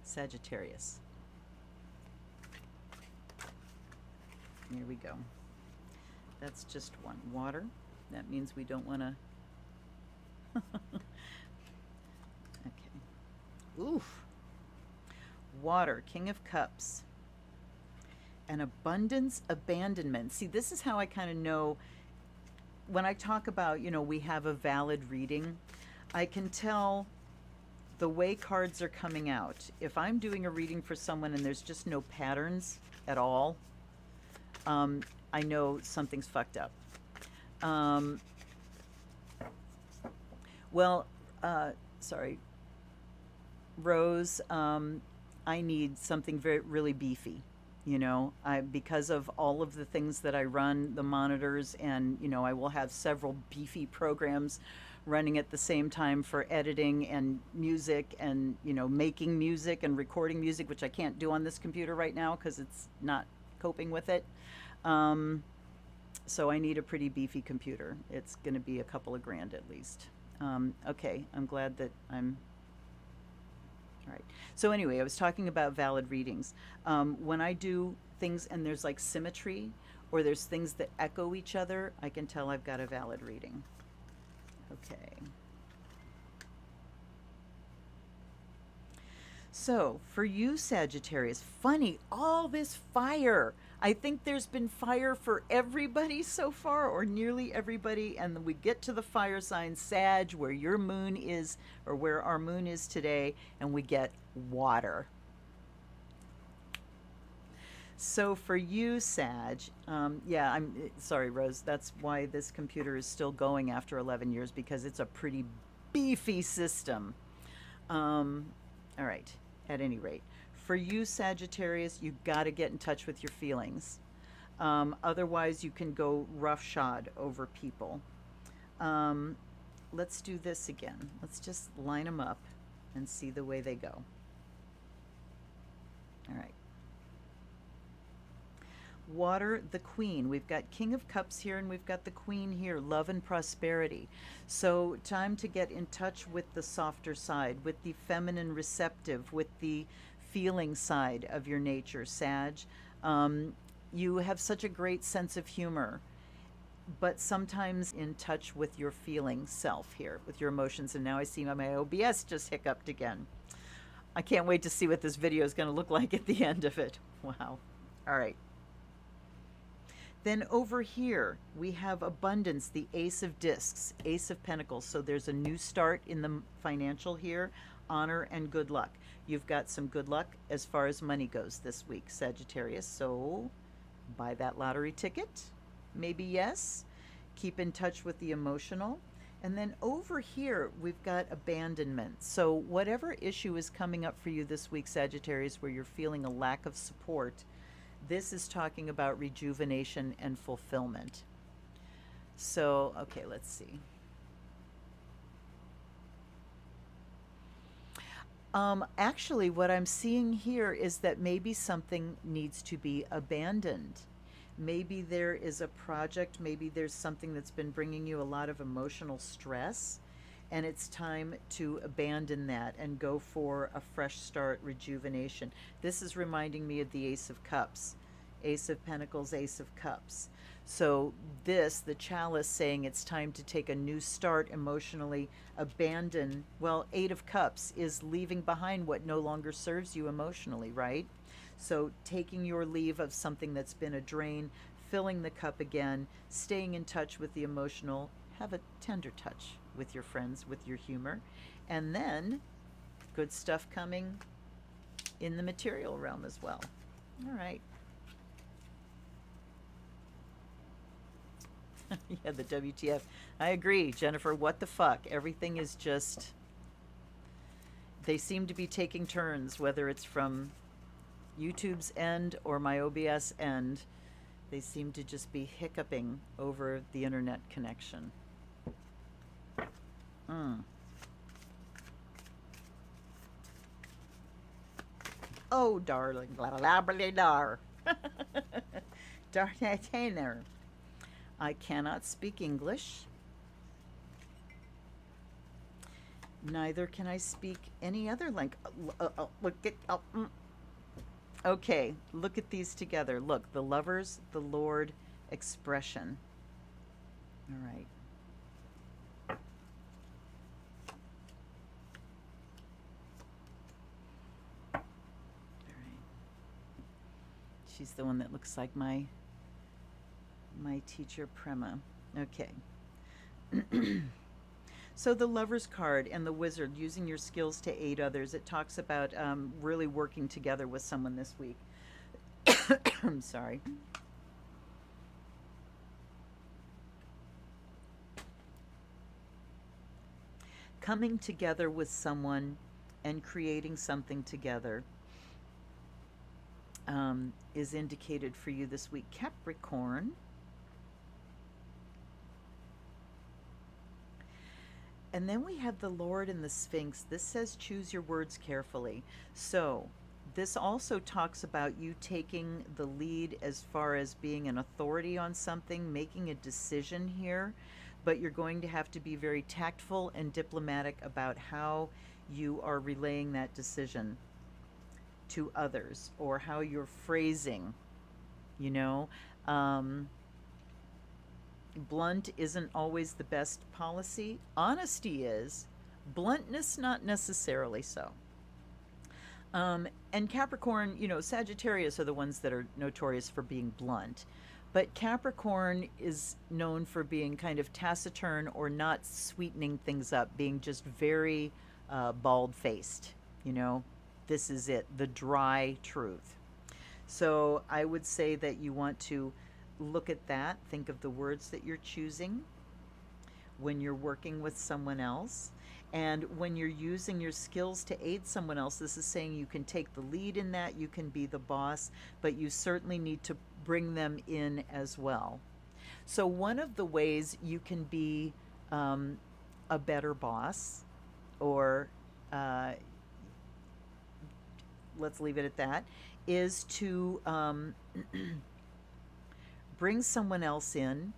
Sagittarius. Here we go. That's just one. Water. That means we don't want to. Okay. Oof. Water. King of Cups. An abundance, abandonment. See, this is how I kind of know when I talk about, we have a valid reading. I can tell the way cards are coming out. If I'm doing a reading for someone and there's just no patterns at all, I know something's fucked up. Sorry, Rose, I need something really beefy. Because of all of the things that I run, the monitors, and, I will have several beefy programs running at the same time for editing and music and, making music and recording music, which I can't do on this computer right now because it's not coping with it. So I need a pretty beefy computer. It's going to be a couple of grand at least. Okay, I'm glad that I'm... All right. So anyway, I was talking about valid readings. When I do things and there's like symmetry or there's things that echo each other, I can tell I've got a valid reading. Okay. So for you, Sagittarius, funny, all this fire. I think there's been fire for everybody so far, or nearly everybody, and then we get to the fire sign Sag, where your moon is, or where our moon is today, and we get water. So for you, Sag, yeah, I'm sorry, Rose, that's why this computer is still going after 11 years, because it's a pretty beefy system. All right, at any rate. For you, Sagittarius, you've got to get in touch with your feelings. Otherwise, you can go roughshod over people. Let's do this again. Let's just line them up and see the way they go. All right. Water, the Queen. We've got King of Cups here and we've got the Queen here, love and prosperity. So time to get in touch with the softer side, with the feminine receptive, with the feeling side of your nature, Sag. You have such a great sense of humor, but sometimes in touch with your feeling self here, with your emotions. And now I see my OBS just hiccuped again. I can't wait to see what this video is going to look like at the end of it. Wow. All right. Then over here, we have abundance, the Ace of Discs, Ace of Pentacles. So there's a new start in the financial here, honor and good luck. You've got some good luck as far as money goes this week, Sagittarius. So buy that lottery ticket. Maybe yes. Keep in touch with the emotional. And then over here, we've got abandonment. So whatever issue is coming up for you this week, Sagittarius, where you're feeling a lack of support, this is talking about rejuvenation and fulfillment. So, okay, let's see. Actually, what I'm seeing here is that maybe something needs to be abandoned. Maybe there is a project, maybe there's something that's been bringing you a lot of emotional stress, and it's time to abandon that and go for a fresh start, rejuvenation. This is reminding me of the Ace of Cups, Ace of Pentacles, Ace of Cups. So this, the chalice, saying it's time to take a new start emotionally, abandon, well, Eight of Cups is leaving behind what no longer serves you emotionally, right? So taking your leave of something that's been a drain, filling the cup again, staying in touch with the emotional, have a tender touch with your friends, with your humor, and then good stuff coming in the material realm as well. All right. Yeah, the WTF. I agree, Jennifer. What the fuck? Everything is just. They seem to be taking turns, whether it's from YouTube's end or my OBS end. They seem to just be hiccuping over the internet connection. Mm. Oh, darling. Dar. Dartainer. I cannot speak English. Neither can I speak any other language. Look at. Okay, look at these together. Look, the lovers, the Lord, expression. All right. All right. She's the one that looks like my teacher Prema. Okay. So the Lover's card and the Wizard, using your skills to aid others. It talks about really working together with someone this week. I'm sorry. Coming together with someone and creating something together is indicated for you this week, Capricorn. And then we have the Lord and the Sphinx. This says choose your words carefully. So this also talks about you taking the lead as far as being an authority on something, making a decision here, but you're going to have to be very tactful and diplomatic about how you are relaying that decision to others, or how you're phrasing, you know. Blunt isn't always the best policy. Honesty is. Bluntness, not necessarily so. And Capricorn, you know, Sagittarius are the ones that are notorious for being blunt. But Capricorn is known for being kind of taciturn or not sweetening things up, being just very bald-faced, you know. This is it, the dry truth. So I would say that you want to look at that, think of the words that you're choosing when you're working with someone else. And when you're using your skills to aid someone else, this is saying you can take the lead in that, you can be the boss, but you certainly need to bring them in as well. So one of the ways you can be a better boss, or let's leave it at that, is to bring someone else in,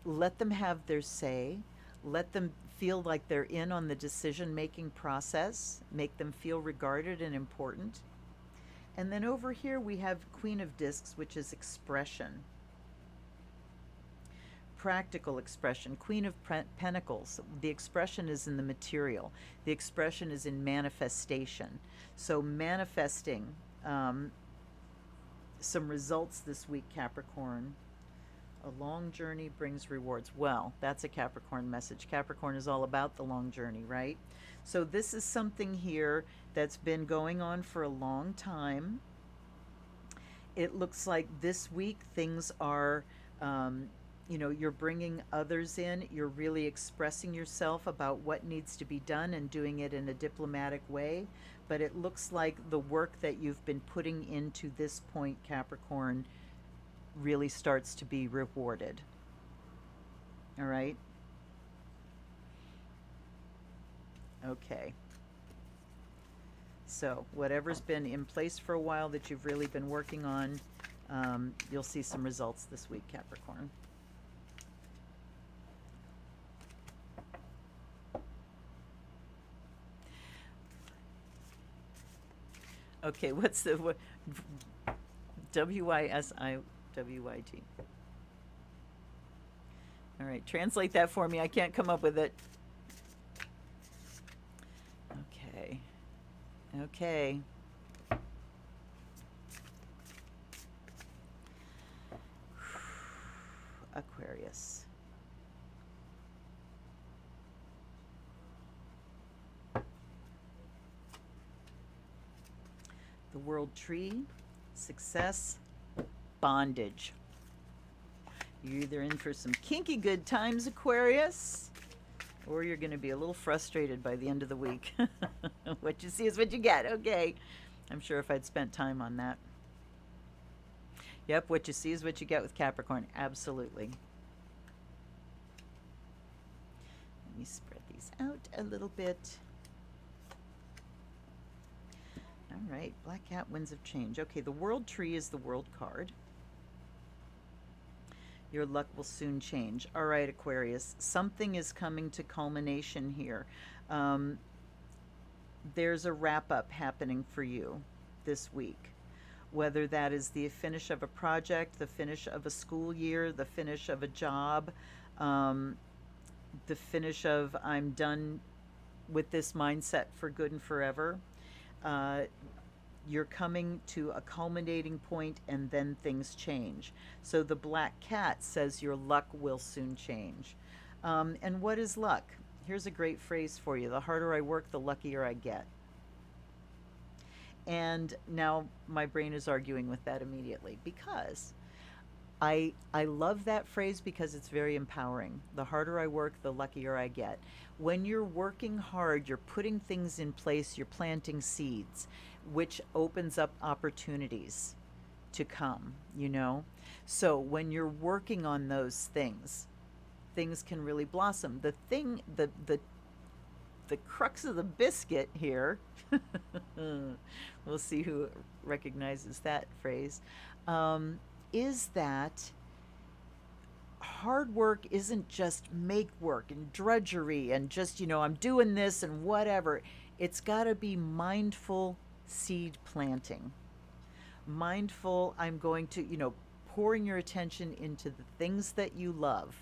let them have their say, let them feel like they're in on the decision-making process, make them feel regarded and important. And then over here we have Queen of Discs, which is expression. Practical expression. Queen of Pentacles, the expression is in the material. The expression is in manifestation. So manifesting some results this week, Capricorn. A long journey brings rewards. Well, that's a Capricorn message. Capricorn is all about the long journey, right? So this is something here that's been going on for a long time. It looks like this week things are, you know, you're bringing others in. You're really expressing yourself about what needs to be done and doing it in a diplomatic way. But it looks like the work that you've been putting into this point, Capricorn, really starts to be rewarded. All right? Okay. So whatever's been in place for a while that you've really been working on, you'll see some results this week, Capricorn. Okay, what's the what? WISIWYG. All right, translate that for me. I can't come up with it. Okay. Okay. Aquarius. The World Tree, success, bondage. You're either in for some kinky good times, Aquarius, or you're going to be a little frustrated by the end of the week. What you see is what you get. Okay. I'm sure if I'd spent time on that. Yep, what you see is what you get with Capricorn. Absolutely. Let me spread these out a little bit. All right, Black Cat, Winds of Change. Okay, the World Tree is the World card. Your luck will soon change. All right, Aquarius, something is coming to culmination here. There's a wrap-up happening for you this week. Whether that is the finish of a project, the finish of a school year, the finish of a job, the finish of I'm done with this mindset for good and forever. You're coming to a culminating point and then things change. So the Black Cat says your luck will soon change. And what is luck? Here's a great phrase for you. The harder I work, the luckier I get. And now my brain is arguing with that immediately because I love that phrase because it's very empowering. The harder I work, the luckier I get. When you're working hard, you're putting things in place, you're planting seeds, which opens up opportunities to come, you know? So when you're working on those things, things can really blossom. The thing, the crux of the biscuit here, we'll see who recognizes that phrase, is that hard work isn't just make work and drudgery and just, you know, I'm doing this and whatever. It's got to be mindful seed planting. Mindful, I'm going to, you know, pouring your attention into the things that you love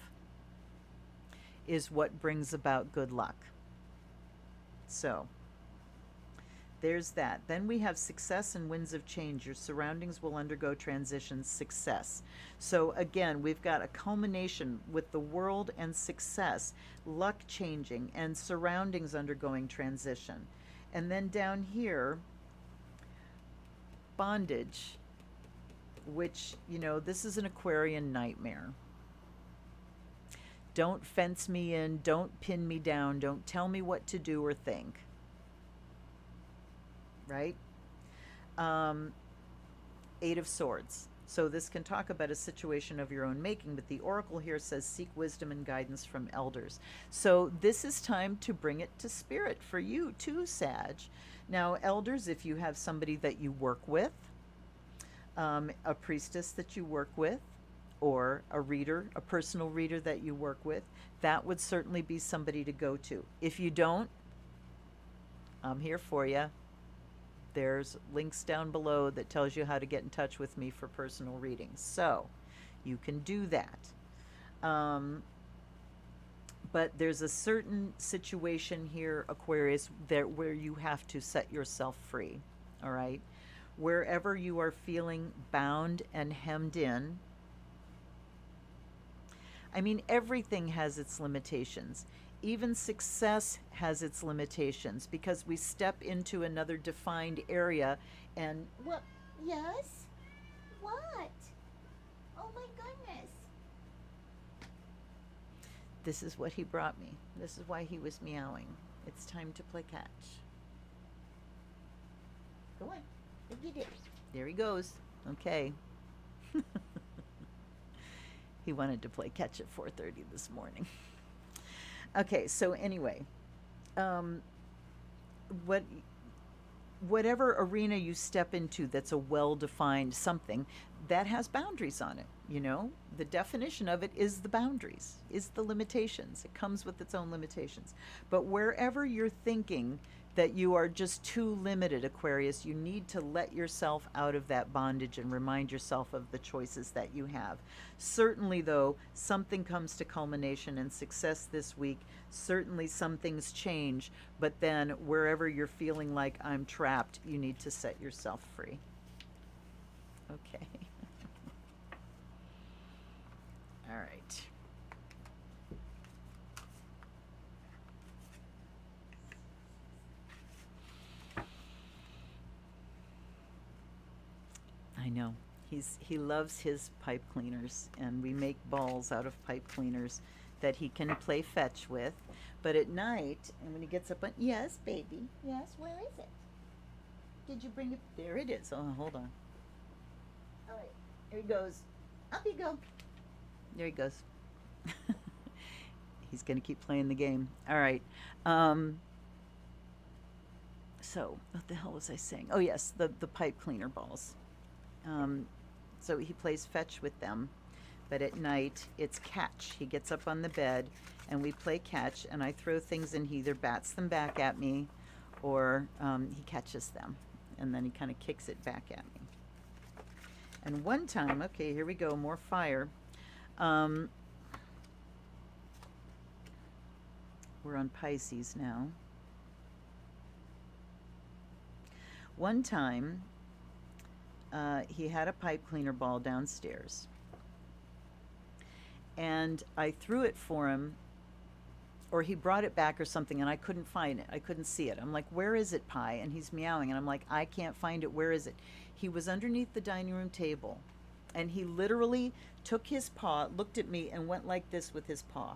is what brings about good luck. So there's that. Then we have success and winds of change. Your surroundings will undergo transitions, success. So again, we've got a culmination with the world and success, luck changing and surroundings undergoing transition. And then down here, bondage, which, you know, this is an Aquarian nightmare. Don't fence me in, don't pin me down, don't tell me what to do or think. Right? Eight of Swords. So this can talk about a situation of your own making, but the oracle here says seek wisdom and guidance from elders. So this is time to bring it to spirit for you too, Sag. Now, elders, if you have somebody that you work with, a priestess that you work with, or a reader, a personal reader that you work with, that would certainly be somebody to go to. If you don't, I'm here for you. There's links down below that tells you how to get in touch with me for personal readings. So you can do that. But there's a certain situation here, Aquarius, where you have to set yourself free. All right? Wherever you are feeling bound and hemmed in, I mean, everything has its limitations. Even success has its limitations because we step into another defined area and... What? Yes? What? Oh my goodness. This is what he brought me. This is why he was meowing. It's time to play catch. Go on. Look at it. There he goes. Okay. He wanted to play catch at 4:30 this morning. Okay, so anyway, whatever arena you step into that's a well-defined something, that has boundaries on it, you know? The definition of it is the boundaries, is the limitations. It comes with its own limitations. But wherever you're thinking that you are just too limited, Aquarius, you need to let yourself out of that bondage and remind yourself of the choices that you have. Certainly, though, something comes to culmination and success this week. Certainly some things change, but then wherever you're feeling like I'm trapped, you need to set yourself free. Okay. All right. I know. He loves his pipe cleaners, and we make balls out of pipe cleaners that he can play fetch with. But at night, and when he gets up on, yes, baby, Yes, where is it? did you bring it? There it is. Oh, hold on. All right. Here he goes. Up you go. There he goes. He's going to keep playing the game. All right. So, what the hell was I saying? Oh, yes, the pipe cleaner balls. So he plays fetch with them, but at night it's catch. He gets up on the bed and we play catch, and I throw things and he either bats them back at me or he catches them, and then he kind of kicks it back at me. And one time, okay, here we go, more fire. We're on Pisces now. One time, he had a pipe cleaner ball downstairs, and I threw it for him, or he brought it back or something, and I couldn't find it. I couldn't see it. I'm like, where is it, Pi? And he's meowing, and I'm like, I can't find it. Where is it? He was underneath the dining room table, and he literally took his paw, looked at me, and went like this with his paw.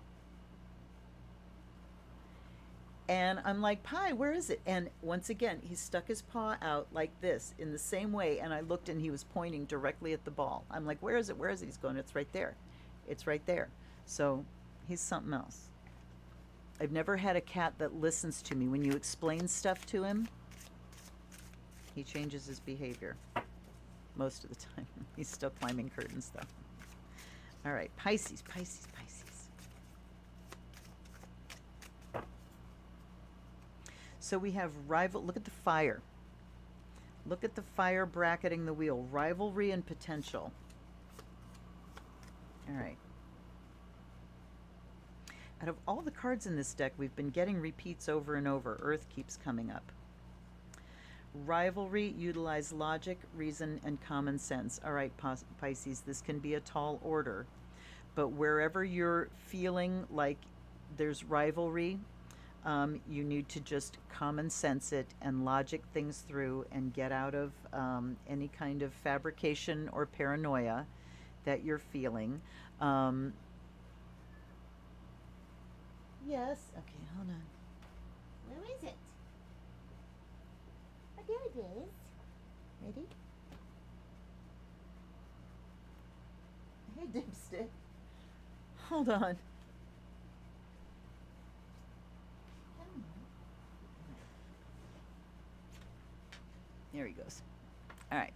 And I'm like, Pi, where is it? And once again, he stuck his paw out like this in the same way. And I looked, and he was pointing directly at the ball. I'm like, where is it? Where is it? He's going, it's right there. It's right there. So he's something else. I've never had a cat that listens to me. When you explain stuff to him, he changes his behavior most of the time. He's still climbing curtains, though. All right, Pisces, Pisces, Pisces. So we have rival, look at the fire. Look at the fire bracketing the wheel. Rivalry and potential. All right. Out of all the cards in this deck, we've been getting repeats over and over. Earth keeps coming up. Rivalry, utilize logic, reason, and common sense. All right, Pisces, this can be a tall order. But wherever you're feeling like there's rivalry, you need to just common sense it and logic things through and get out of any kind of fabrication or paranoia that you're feeling. Yes. Okay, hold on. Where is it? Oh, there it is. Ready? Hey, Dipstick. Hold on. Come on. There he goes. All right.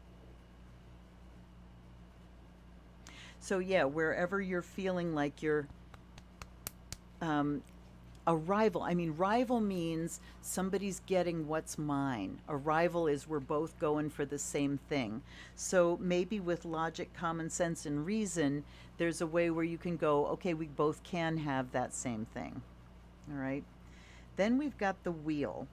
So yeah, wherever you're feeling like you're a rival. I mean, rival means somebody's getting what's mine. A rival is we're both going for the same thing. So maybe with logic, common sense, and reason, there's a way where you can go, okay, we both can have that same thing. All right. Then we've got the wheel.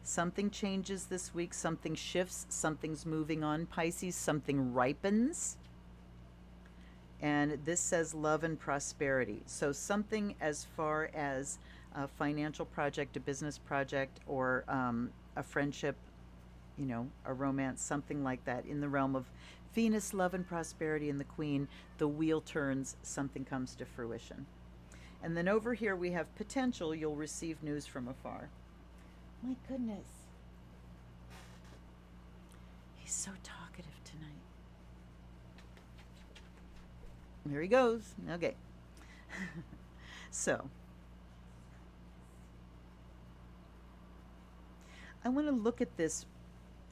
Something changes this week, something shifts, something's moving on. Pisces, something ripens. And this says love and prosperity. So something as far as a financial project, a business project, or a friendship, you know, a romance, something like that. In the realm of Venus, love and prosperity, and the Queen, the wheel turns, something comes to fruition. And then over here we have potential, you'll receive news from afar. My goodness. He's so talkative tonight. There he goes. Okay. So, I want to look at this,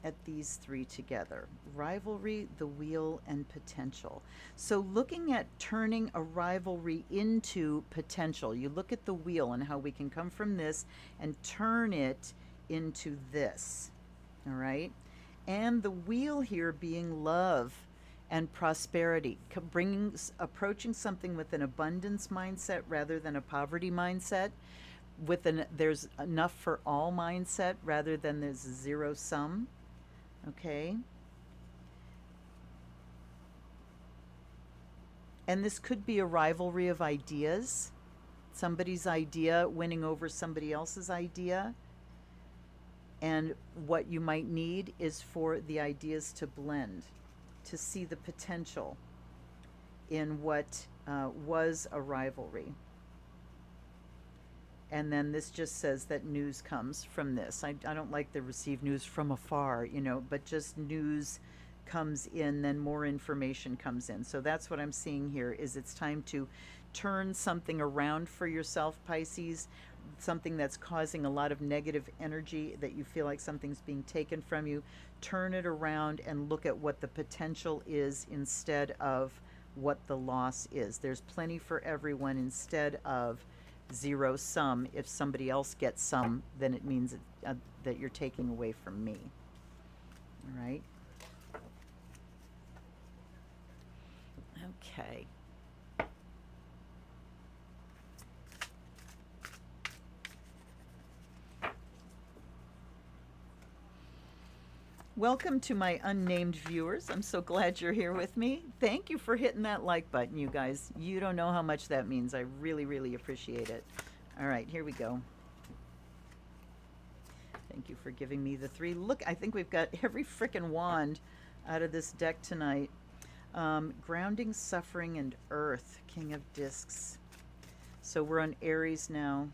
at these three together. Rivalry, the wheel, and potential. So looking at turning a rivalry into potential, you look at the wheel and how we can come from this and turn it into this. All right? And the wheel here being love and prosperity, approaching something with an abundance mindset rather than a poverty mindset, with there's enough for all mindset rather than there's a zero sum. Okay. And this could be a rivalry of ideas, somebody's idea winning over somebody else's idea. And what you might need is for the ideas to blend to see the potential in what was a rivalry. And then this just says that news comes from this. I don't like the receive news from afar, you know, but just news comes in, then more information comes in. So that's what I'm seeing here is it's time to turn something around for yourself, Pisces, something that's causing a lot of negative energy that you feel like something's being taken from you. Turn it around and look at what the potential is instead of what the loss is. There's plenty for everyone instead of zero sum. If somebody else gets some, then it means that you're taking away from me. All right. Okay. Welcome to my unnamed viewers. I'm so glad you're here with me. Thank you for hitting that like button, you guys. You don't know how much that means. I really, really appreciate it. All right, here we go. Thank you for giving me the 3. Look, I think we've got every frickin' wand out of this deck tonight. Grounding, suffering, and earth. King of Discs. So we're on Aries now.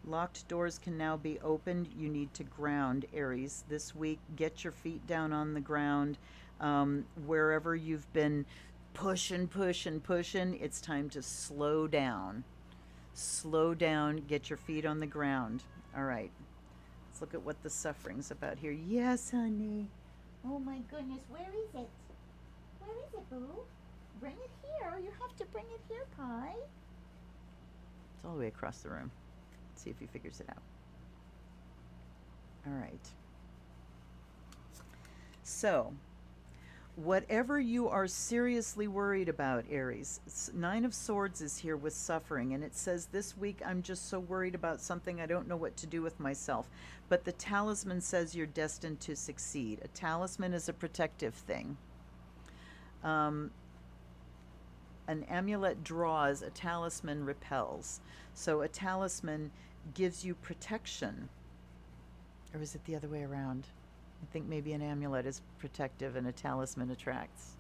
Locked doors can now be opened. You need to ground, Aries, this week. Get your feet down on the ground. Wherever you've been pushing, it's time to slow down. Slow down, get your feet on the ground. All right. Let's look at what the suffering's about here. Yes, honey. Oh my goodness, where is it? Where is it, Boo? Bring it here. You have to bring it here, Pie. It's all the way across the room. See if he figures it out. All right. So, whatever you are seriously worried about, Aries, 9 of Swords is here with suffering, and it says this week I'm just so worried about something I don't know what to do with myself. But the talisman says you're destined to succeed. A talisman is a protective thing. An amulet draws, a talisman repels. So a talisman gives you protection. Or is it the other way around? I think maybe an amulet is protective and a talisman attracts.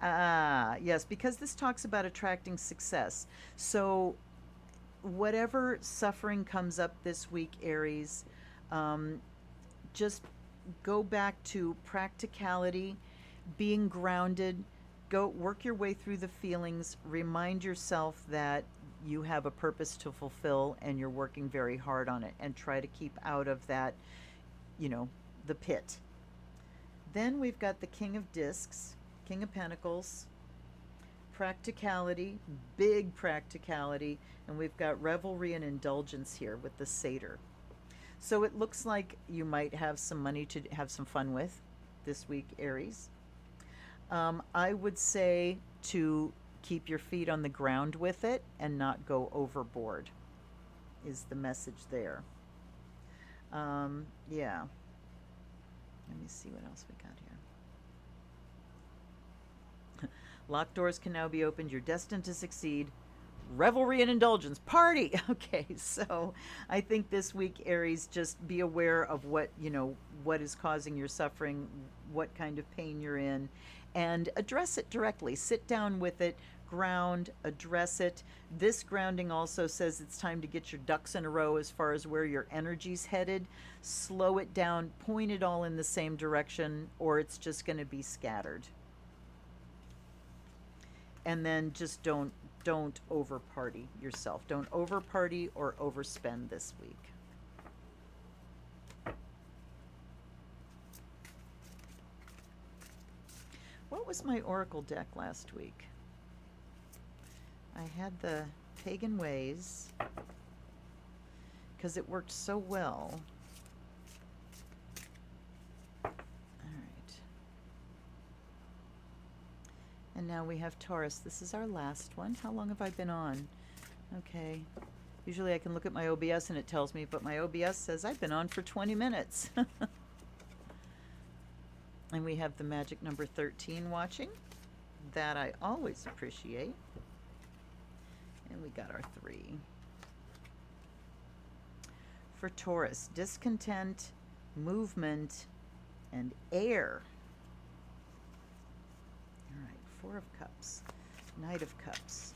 Yes, because this talks about attracting success. So whatever suffering comes up this week, Aries, just go back to practicality, being grounded. Go work your way through the feelings. Remind yourself that you have a purpose to fulfill and you're working very hard on it, and try to keep out of that, you know, the pit. Then we've got the King of Discs, King of Pentacles, practicality, big practicality, and we've got revelry and indulgence here with the Satyr. So it looks like you might have some money to have some fun with this week, Aries. I would say to keep your feet on the ground with it and not go overboard is the message there. Yeah. Let me see what else we got here. Locked doors can now be opened. You're destined to succeed. Revelry and indulgence. Party! Okay, so I think this week, Aries, just be aware of what, you know, what is causing your suffering, what kind of pain you're in, and address it directly. Sit down with it, ground, address it. This grounding also says it's time to get your ducks in a row as far as where your energy's headed. Slow it down, point it all in the same direction, or it's just going to be scattered. And then just don't over party yourself. Don't over party or overspend this week. What was my oracle deck last week? I had the Pagan Ways because it worked so well. All right. And now we have Taurus. This is our last one. How long have I been on? Okay. Usually I can look at my OBS and it tells me, but my OBS says I've been on for 20 minutes. And we have the magic number 13 watching. That I always appreciate. And we got our 3. For Taurus, discontent, movement, and air. All right, 4 of Cups, Knight of Cups.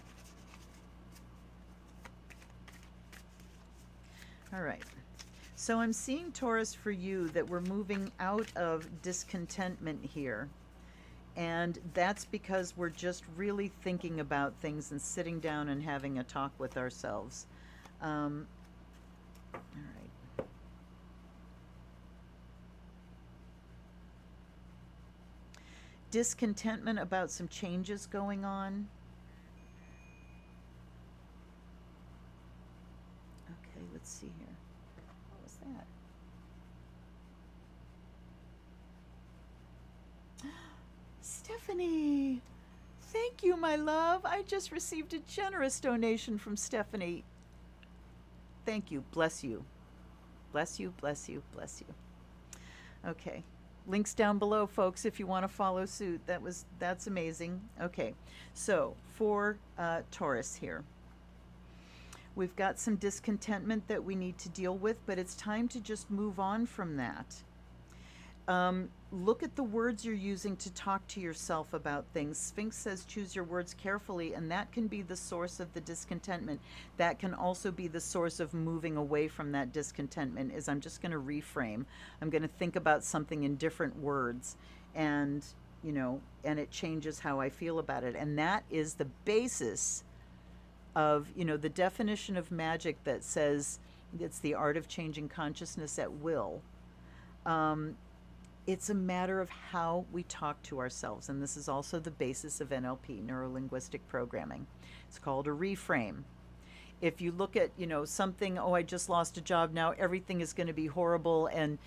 All right. So I'm seeing, Taurus, for you that we're moving out of discontentment here. And that's because we're just really thinking about things and sitting down and having a talk with ourselves. All right. Discontentment about some changes going on. Okay, let's see here. What was that? Stephanie, thank you, my love. I just received a generous donation from Stephanie. Thank you. Bless you. Bless you, bless you, bless you. Okay. Links down below, folks, if you want to follow suit. That's amazing. Okay. So, for Taurus here. We've got some discontentment that we need to deal with, but it's time to just move on from that. Look at the words you're using to talk to yourself about things. Sphinx says choose your words carefully, and that can be the source of the discontentment. That can also be the source of moving away from that discontentment. Is I'm just going to reframe. I'm going to think about something in different words, and and it changes how I feel about it. And that is the basis of the definition of magic that says it's the art of changing consciousness at will. It's a matter of how we talk to ourselves, and this is also the basis of NLP, neuro-linguistic programming. It's called a reframe. If you look at, something, oh, I just lost a job, now everything is going to be horrible, and,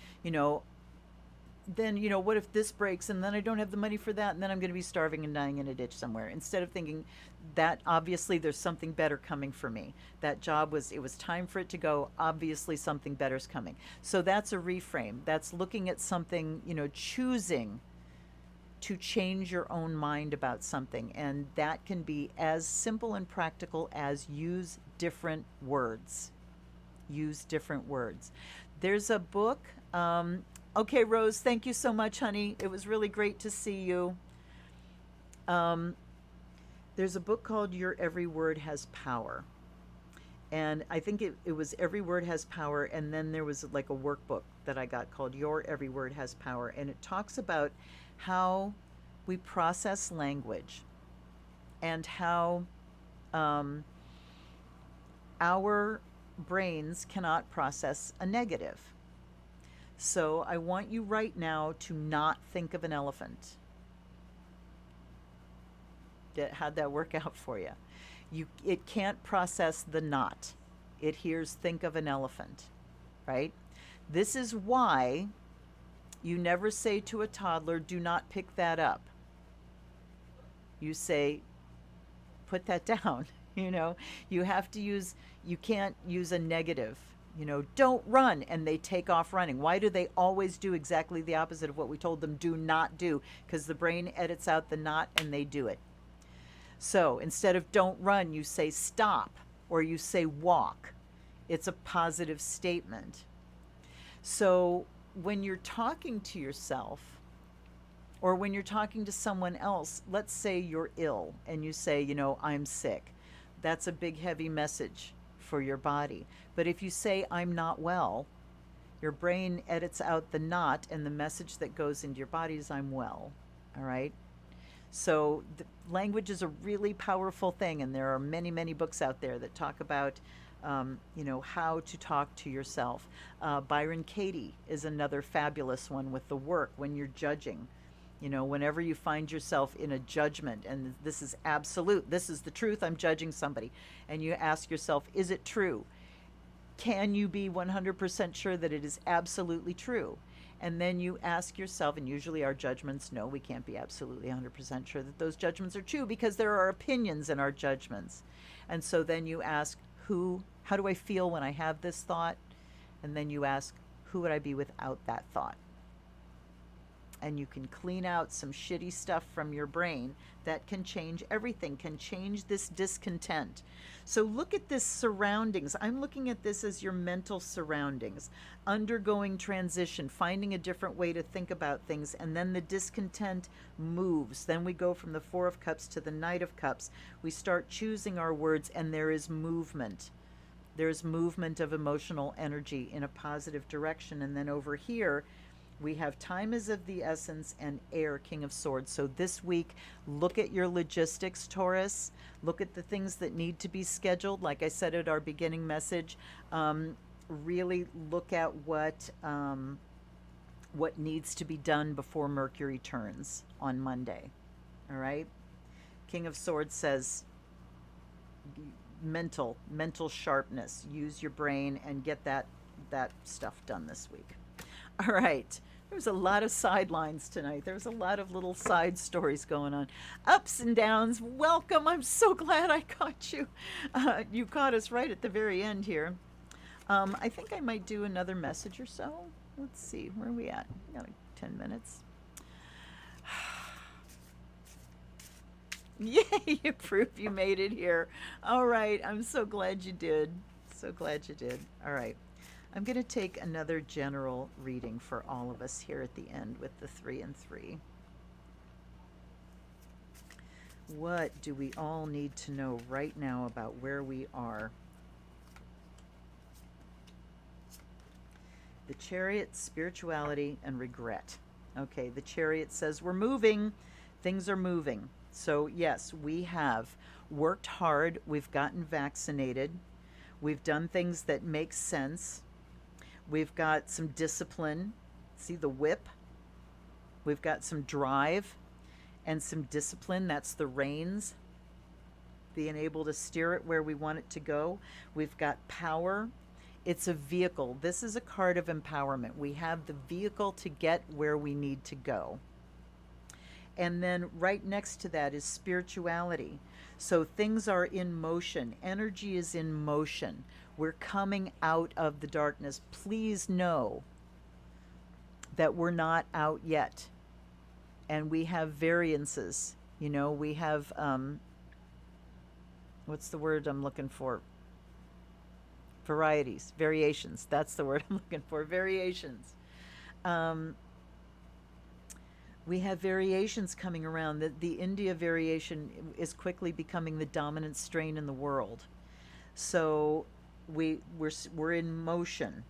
then, what if this breaks, and then I don't have the money for that, and then I'm going to be starving and dying in a ditch somewhere. Instead of thinking that obviously there's something better coming for me. That job it was time for it to go. Obviously something better's coming. So that's a reframe. That's looking at something, choosing to change your own mind about something. And that can be as simple and practical as use different words. Use different words. There's a book, okay, Rose, thank you so much, honey. It was really great to see you. There's a book called Your Every Word Has Power. And I think it was Every Word Has Power, and then there was like a workbook that I got called Your Every Word Has Power. And it talks about how we process language and how our brains cannot process a negative. So I want you right now to not think of an elephant. How'd that work out for you? It can't process the not. It hears think of an elephant, right? This is why you never say to a toddler, do not pick that up. You say, put that down. You have to use, you can't use a negative. Don't run, and they take off running. Why do they always do exactly the opposite of what we told them do not do? Because the brain edits out the not and they do it. So instead of don't run, you say stop, or you say walk. It's a positive statement. So when you're talking to yourself, or when you're talking to someone else, let's say you're ill and you say, I'm sick. That's a big, heavy message for your body. But if you say I'm not well, your brain edits out the not, and the message that goes into your body is I'm well. All right? So language is a really powerful thing, and there are many, many books out there that talk about how to talk to yourself. Byron Katie is another fabulous one with the work when you're judging. Whenever you find yourself in a judgment, and this is absolute, this is the truth, I'm judging somebody, and you ask yourself, is it true? Can you be 100% sure that it is absolutely true? And then you ask yourself, and usually our judgments, no, we can't be absolutely 100% sure that those judgments are true, because there are opinions in our judgments. And so then you ask, how do I feel when I have this thought? And then you ask, who would I be without that thought? And you can clean out some shitty stuff from your brain that can change everything, can change this discontent. So look at this surroundings. I'm looking at this as your mental surroundings, undergoing transition, finding a different way to think about things, and then the discontent moves. Then we go from the Four of Cups to the Knight of Cups. We start choosing our words, and there is movement. There's movement of emotional energy in a positive direction. And then over here, we have time is of the essence and air, King of Swords. So this week, look at your logistics, Taurus. Look at the things that need to be scheduled. Like I said at our beginning message, really look at what needs to be done before Mercury turns on Monday. All right? King of Swords says mental sharpness. Use your brain and get that stuff done this week. All right. There's a lot of sidelines tonight. There's a lot of little side stories going on. Ups and downs. Welcome. I'm so glad I caught you. You caught us right at the very end here. I think I might do another message or so. Let's see. Where are we at? We got like 10 minutes. Yay, you proof you made it here. All right. I'm so glad you did. So glad you did. All right. I'm going to take another general reading for all of us here at the end with the 3 and 3. What do we all need to know right now about where we are? The Chariot, spirituality, and regret. Okay, the Chariot says we're moving. Things are moving. So yes, we have worked hard. We've gotten vaccinated. We've done things that make sense. We've got some discipline. See the whip? We've got some drive and some discipline. That's the reins. Being able to steer it where we want it to go. We've got power. It's a vehicle. This is a card of empowerment. We have the vehicle to get where we need to go. And then right next to that is spirituality. So things are in motion. Energy is in motion. We're coming out of the darkness. Please know that we're not out yet. And we have variances. You know, we have, what's the word I'm looking for? Varieties, variations. That's the word I'm looking for, variations. We have variations coming around. The India variation is quickly becoming the dominant strain in the world. So we're in motion.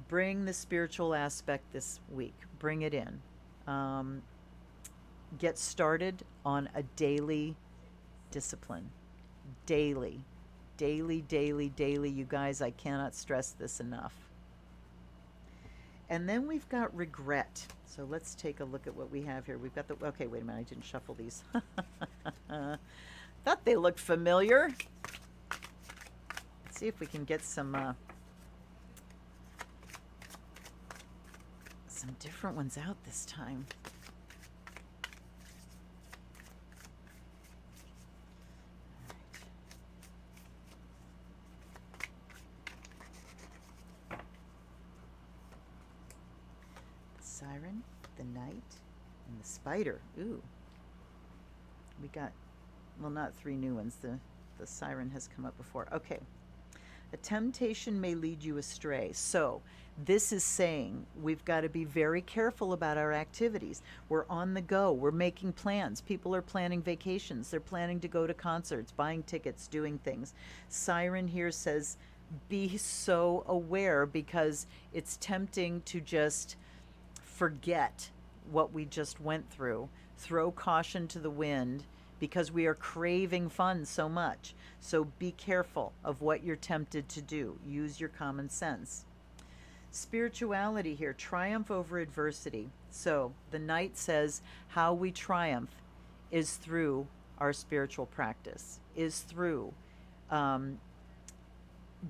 Bring the spiritual aspect this week. Bring it in. Get started on a daily discipline. Daily. You guys, I cannot stress this enough. And then we've got regret. So let's take a look at what we have here. We've got the, okay, wait a minute, I didn't shuffle these. Thought they looked familiar. Let's see if we can get some different ones out this time. Siren, the Knight, and the Spider. Ooh. We got, well, not 3 new ones. The Siren has come up before. Okay. A temptation may lead you astray. So this is saying we've got to be very careful about our activities. We're on the go. We're making plans. People are planning vacations. They're planning to go to concerts, buying tickets, doing things. Siren here says be so aware because it's tempting to just forget what we just went through. Throw caution to the wind because we are craving fun so much. So be careful of what you're tempted to do. Use your common sense. Spirituality here, triumph over adversity. So the Knight says how we triumph is through our spiritual practice, is through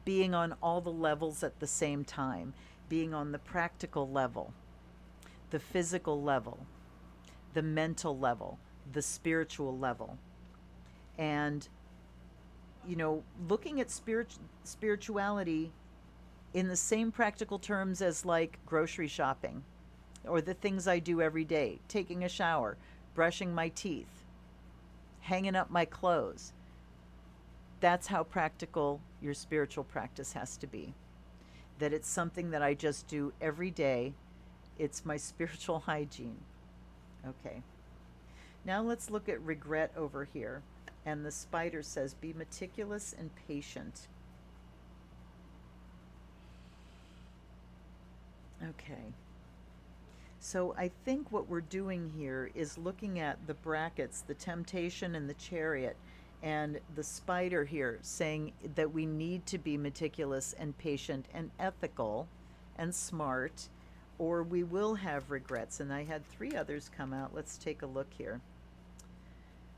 being on all the levels at the same time, being on the practical level, the physical level, the mental level, the spiritual level. And you know, looking at spirituality in the same practical terms as like grocery shopping or the things I do every day, taking a shower, brushing my teeth, hanging up my clothes. That's how practical your spiritual practice has to be. That it's something that I just do every day. It's my spiritual hygiene. Okay. Now let's look at regret over here. And the spider says, be meticulous and patient. Okay. So I think what we're doing here is looking at the brackets, the temptation and the chariot, and the spider here saying that we need to be meticulous and patient and ethical and smart, or we will have regrets. And I had 3 others come out. Let's take a look here.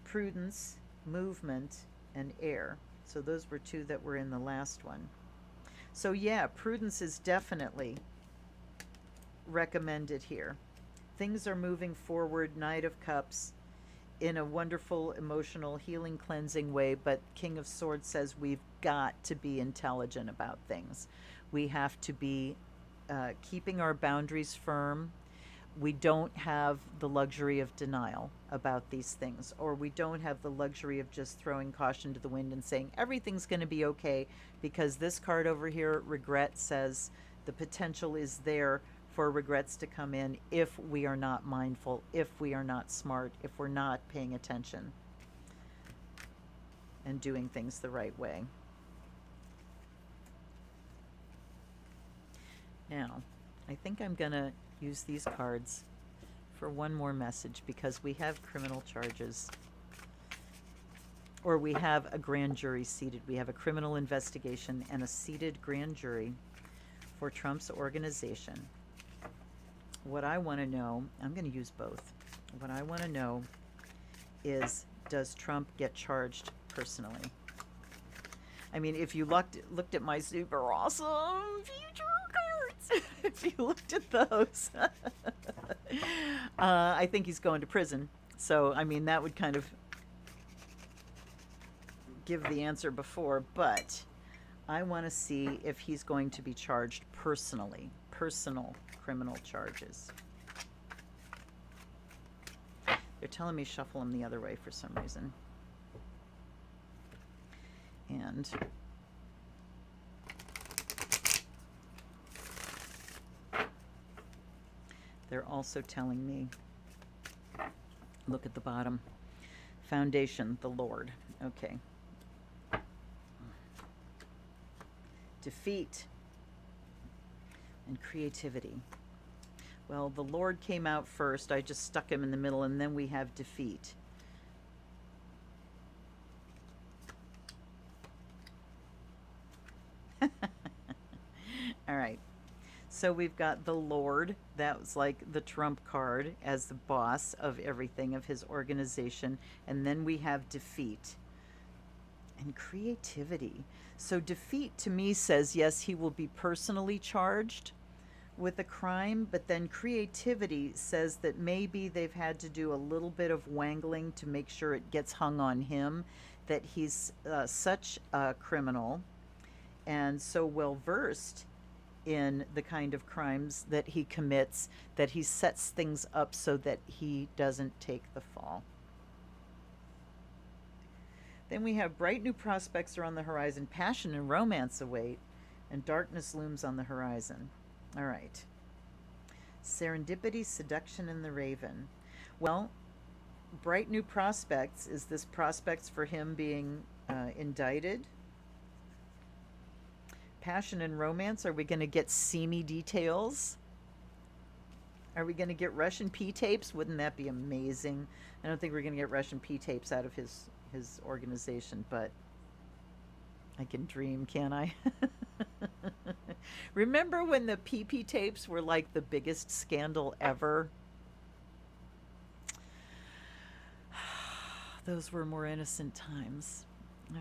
Prudence, movement, and air. So those were 2 that were in the last one. So yeah, prudence is definitely recommended here. Things are moving forward, Knight of Cups, in a wonderful, emotional, healing, cleansing way, but King of Swords says we've got to be intelligent about things. We have to be keeping our boundaries firm. We don't have the luxury of denial about these things, or we don't have the luxury of just throwing caution to the wind and saying everything's going to be okay, because this card over here, regret, says the potential is there for regrets to come in if we are not mindful, if we are not smart, if we're not paying attention and doing things the right way. Now, I think I'm going to use these cards for one more message, because we have criminal charges, or we have a grand jury seated. We have a criminal investigation and a seated grand jury for Trump's organization. What I want to know, I'm going to use both. What I want to know is, does Trump get charged personally? I mean, if you looked at my super awesome future cards, if you looked at those, I think he's going to prison. So, I mean, that would kind of give the answer before, but I want to see if he's going to be charged personally, personal criminal charges. They're telling me shuffle them the other way for some reason. And they're also telling me, look at the bottom, foundation, the Lord. Okay. Defeat and creativity. Well, the Lord came out first. I just stuck him in the middle, and then we have defeat. All right. So we've got the Lord. That was like the Trump card as the boss of everything, of his organization. And then we have defeat and creativity. So defeat to me says, yes, he will be personally charged with a crime, but then creativity says that maybe they've had to do a little bit of wangling to make sure it gets hung on him, that he's such a criminal and so well versed in the kind of crimes that he commits that he sets things up so that he doesn't take the fall. Then we have bright new prospects are on the horizon, passion and romance await, and darkness looms on the horizon. All right. Serendipity, seduction, and the raven. Well, bright new prospects, is this prospects for him being indicted? Passion and romance, are we going to get seamy details? Are we going to get Russian P tapes? Wouldn't that be amazing? I don't think we're going to get Russian P tapes out of his organization, but I can dream, can't I? Remember when the PP tapes were like the biggest scandal ever? Those were more innocent times.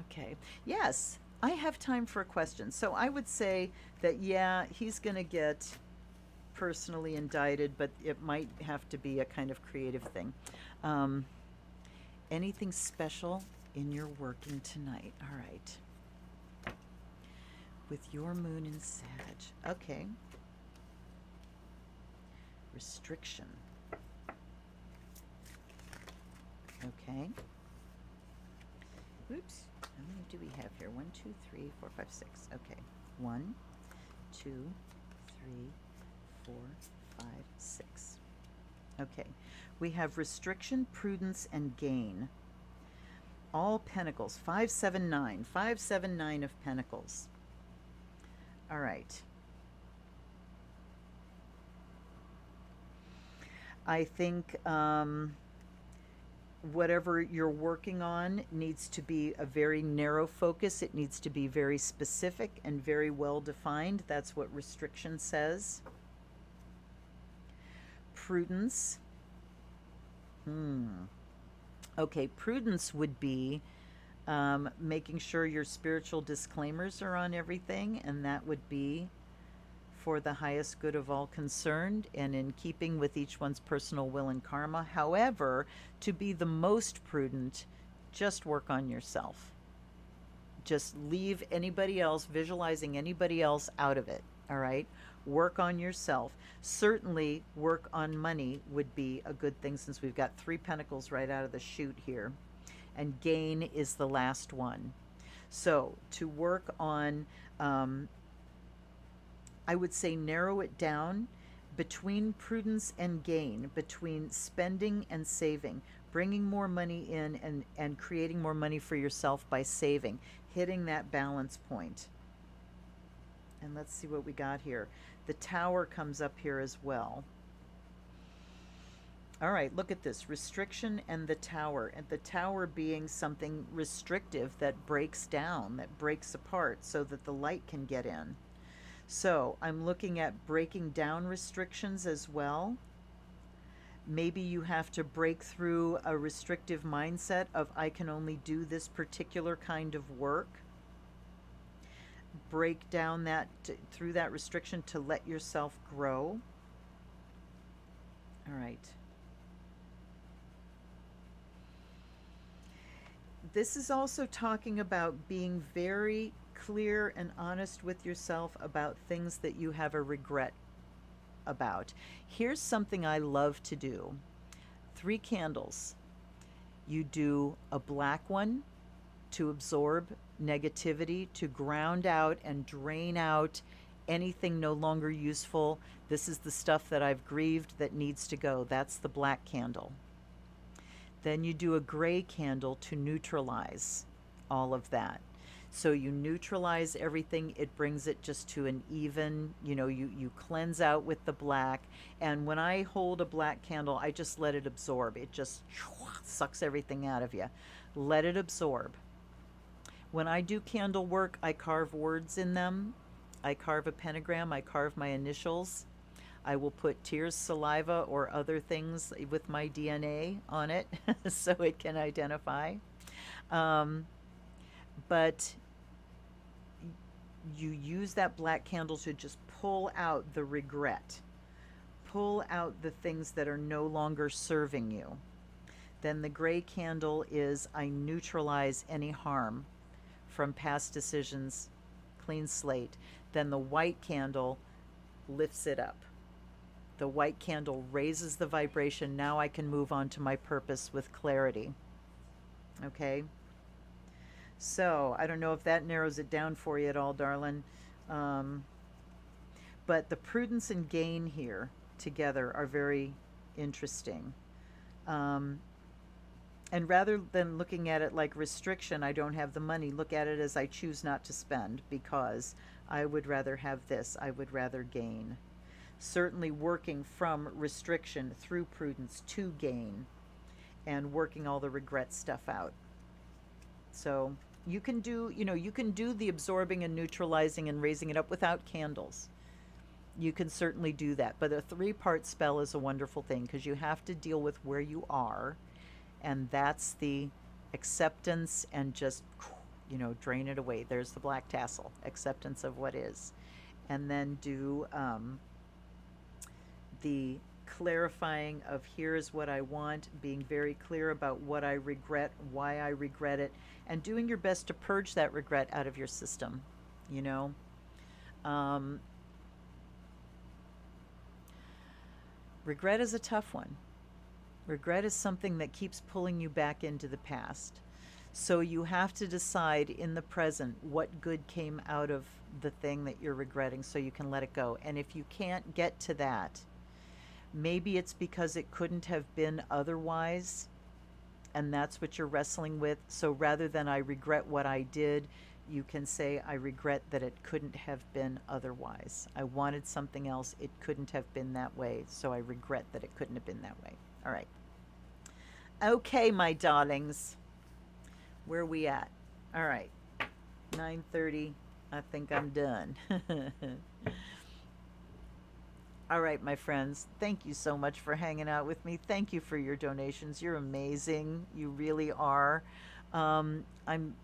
Okay. Yes, I have time for a question. So I would say that, yeah, he's going to get personally indicted, but it might have to be a kind of creative thing. Anything special in your working tonight. All right. With your moon in Sag. Okay. Restriction. Okay. Oops. How many do we have here? 1, 2, 3, 4, 5, 6. Okay. 1, 2, 3, 4, 5, 6. Okay. We have restriction, prudence, and gain. All pentacles. 5, 7, 9. 5, 7, 9 of pentacles. All right. I think whatever you're working on needs to be a very narrow focus. It needs to be very specific and very well defined. That's what restriction says. Prudence. Okay, prudence would be making sure your spiritual disclaimers are on everything, and that would be for the highest good of all concerned and in keeping with each one's personal will and karma. However, to be the most prudent, just work on yourself. Just leave anybody else, visualizing anybody else out of it, all right? Work on yourself. Certainly, work on money would be a good thing since we've got 3 pentacles right out of the chute here. And gain is the last one. So, to work on, I would say narrow it down between prudence and gain, between spending and saving, bringing more money in and creating more money for yourself by saving, hitting that balance point. And let's see what we got here. The Tower comes up here as well. All right, look at this. Restriction and the Tower. And the Tower being something restrictive that breaks down, that breaks apart so that the light can get in. So I'm looking at breaking down restrictions as well. Maybe you have to break through a restrictive mindset of I can only do this particular kind of work. Break down that through that restriction to let yourself grow. All right. This is also talking about being very clear and honest with yourself about things that you have a regret about. Here's something I love to do. 3 candles. You do a black one to absorb negativity, to ground out and drain out anything no longer useful. This is the stuff that I've grieved that needs to go. That's the black candle. Then you do a gray candle to neutralize all of that. So you neutralize everything. It brings it just to an even, you cleanse out with the black. And when I hold a black candle, I just let it absorb. It just sucks everything out of you. Let it absorb. When I do candle work, I carve words in them. I carve a pentagram. I carve my initials. I will put tears, saliva, or other things with my DNA on it so it can identify. But you use that black candle to just pull out the regret. Pull out the things that are no longer serving you. Then the gray candle is I neutralize any harm from past decisions, clean slate. Then the white candle lifts it up. The white candle raises the vibration. Now I can move on to my purpose with clarity. Okay? So, I don't know if that narrows it down for you at all, darling. But the prudence and gain here together are very interesting. And rather than looking at it like restriction, I don't have the money, look at it as I choose not to spend because I would rather have this. I would rather gain. Certainly working from restriction through prudence to gain and working all the regret stuff out. So you can do, you can do the absorbing and neutralizing and raising it up without candles. You can certainly do that. But a 3-part spell is a wonderful thing because you have to deal with where you are. And that's the acceptance and just, drain it away. There's the black tassel, acceptance of what is. And then do the clarifying of here's what I want, being very clear about what I regret, why I regret it, and doing your best to purge that regret out of your system, you know. Um, Regret is a tough one. Regret is something that keeps pulling you back into the past. So you have to decide in the present what good came out of the thing that you're regretting so you can let it go. And if you can't get to that, maybe it's because it couldn't have been otherwise, and that's what you're wrestling with. So rather than I regret what I did, you can say, I regret that it couldn't have been otherwise. I wanted something else. It couldn't have been that way. So I regret that it couldn't have been that way. All right. Okay, my darlings. Where are we at? All right. 9:30. I think I'm done. All right, my friends. Thank you so much for hanging out with me. Thank you for your donations. You're amazing. You really are. I'm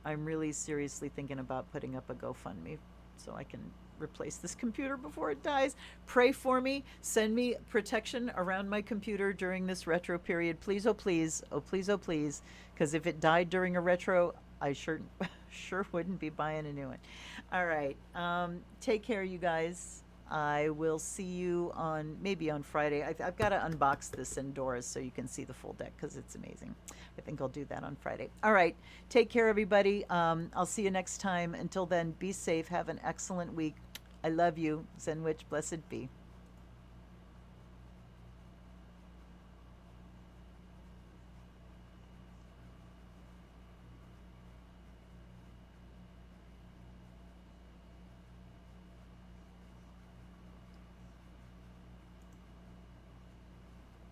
really seriously thinking about putting up a GoFundMe so I can replace this computer before it dies. Pray for me. Send me protection around my computer during this retro period. Please, oh please, oh please, oh please. Because if it died during a retro, I sure wouldn't be buying a new one. All right. Take care, you guys. I will see you maybe on Friday. I've got to unbox this Endora so you can see the full deck because it's amazing. I think I'll do that on Friday. All right. Take care, everybody. I'll see you next time. Until then, be safe. Have an excellent week. I love you. Zenwich, blessed be.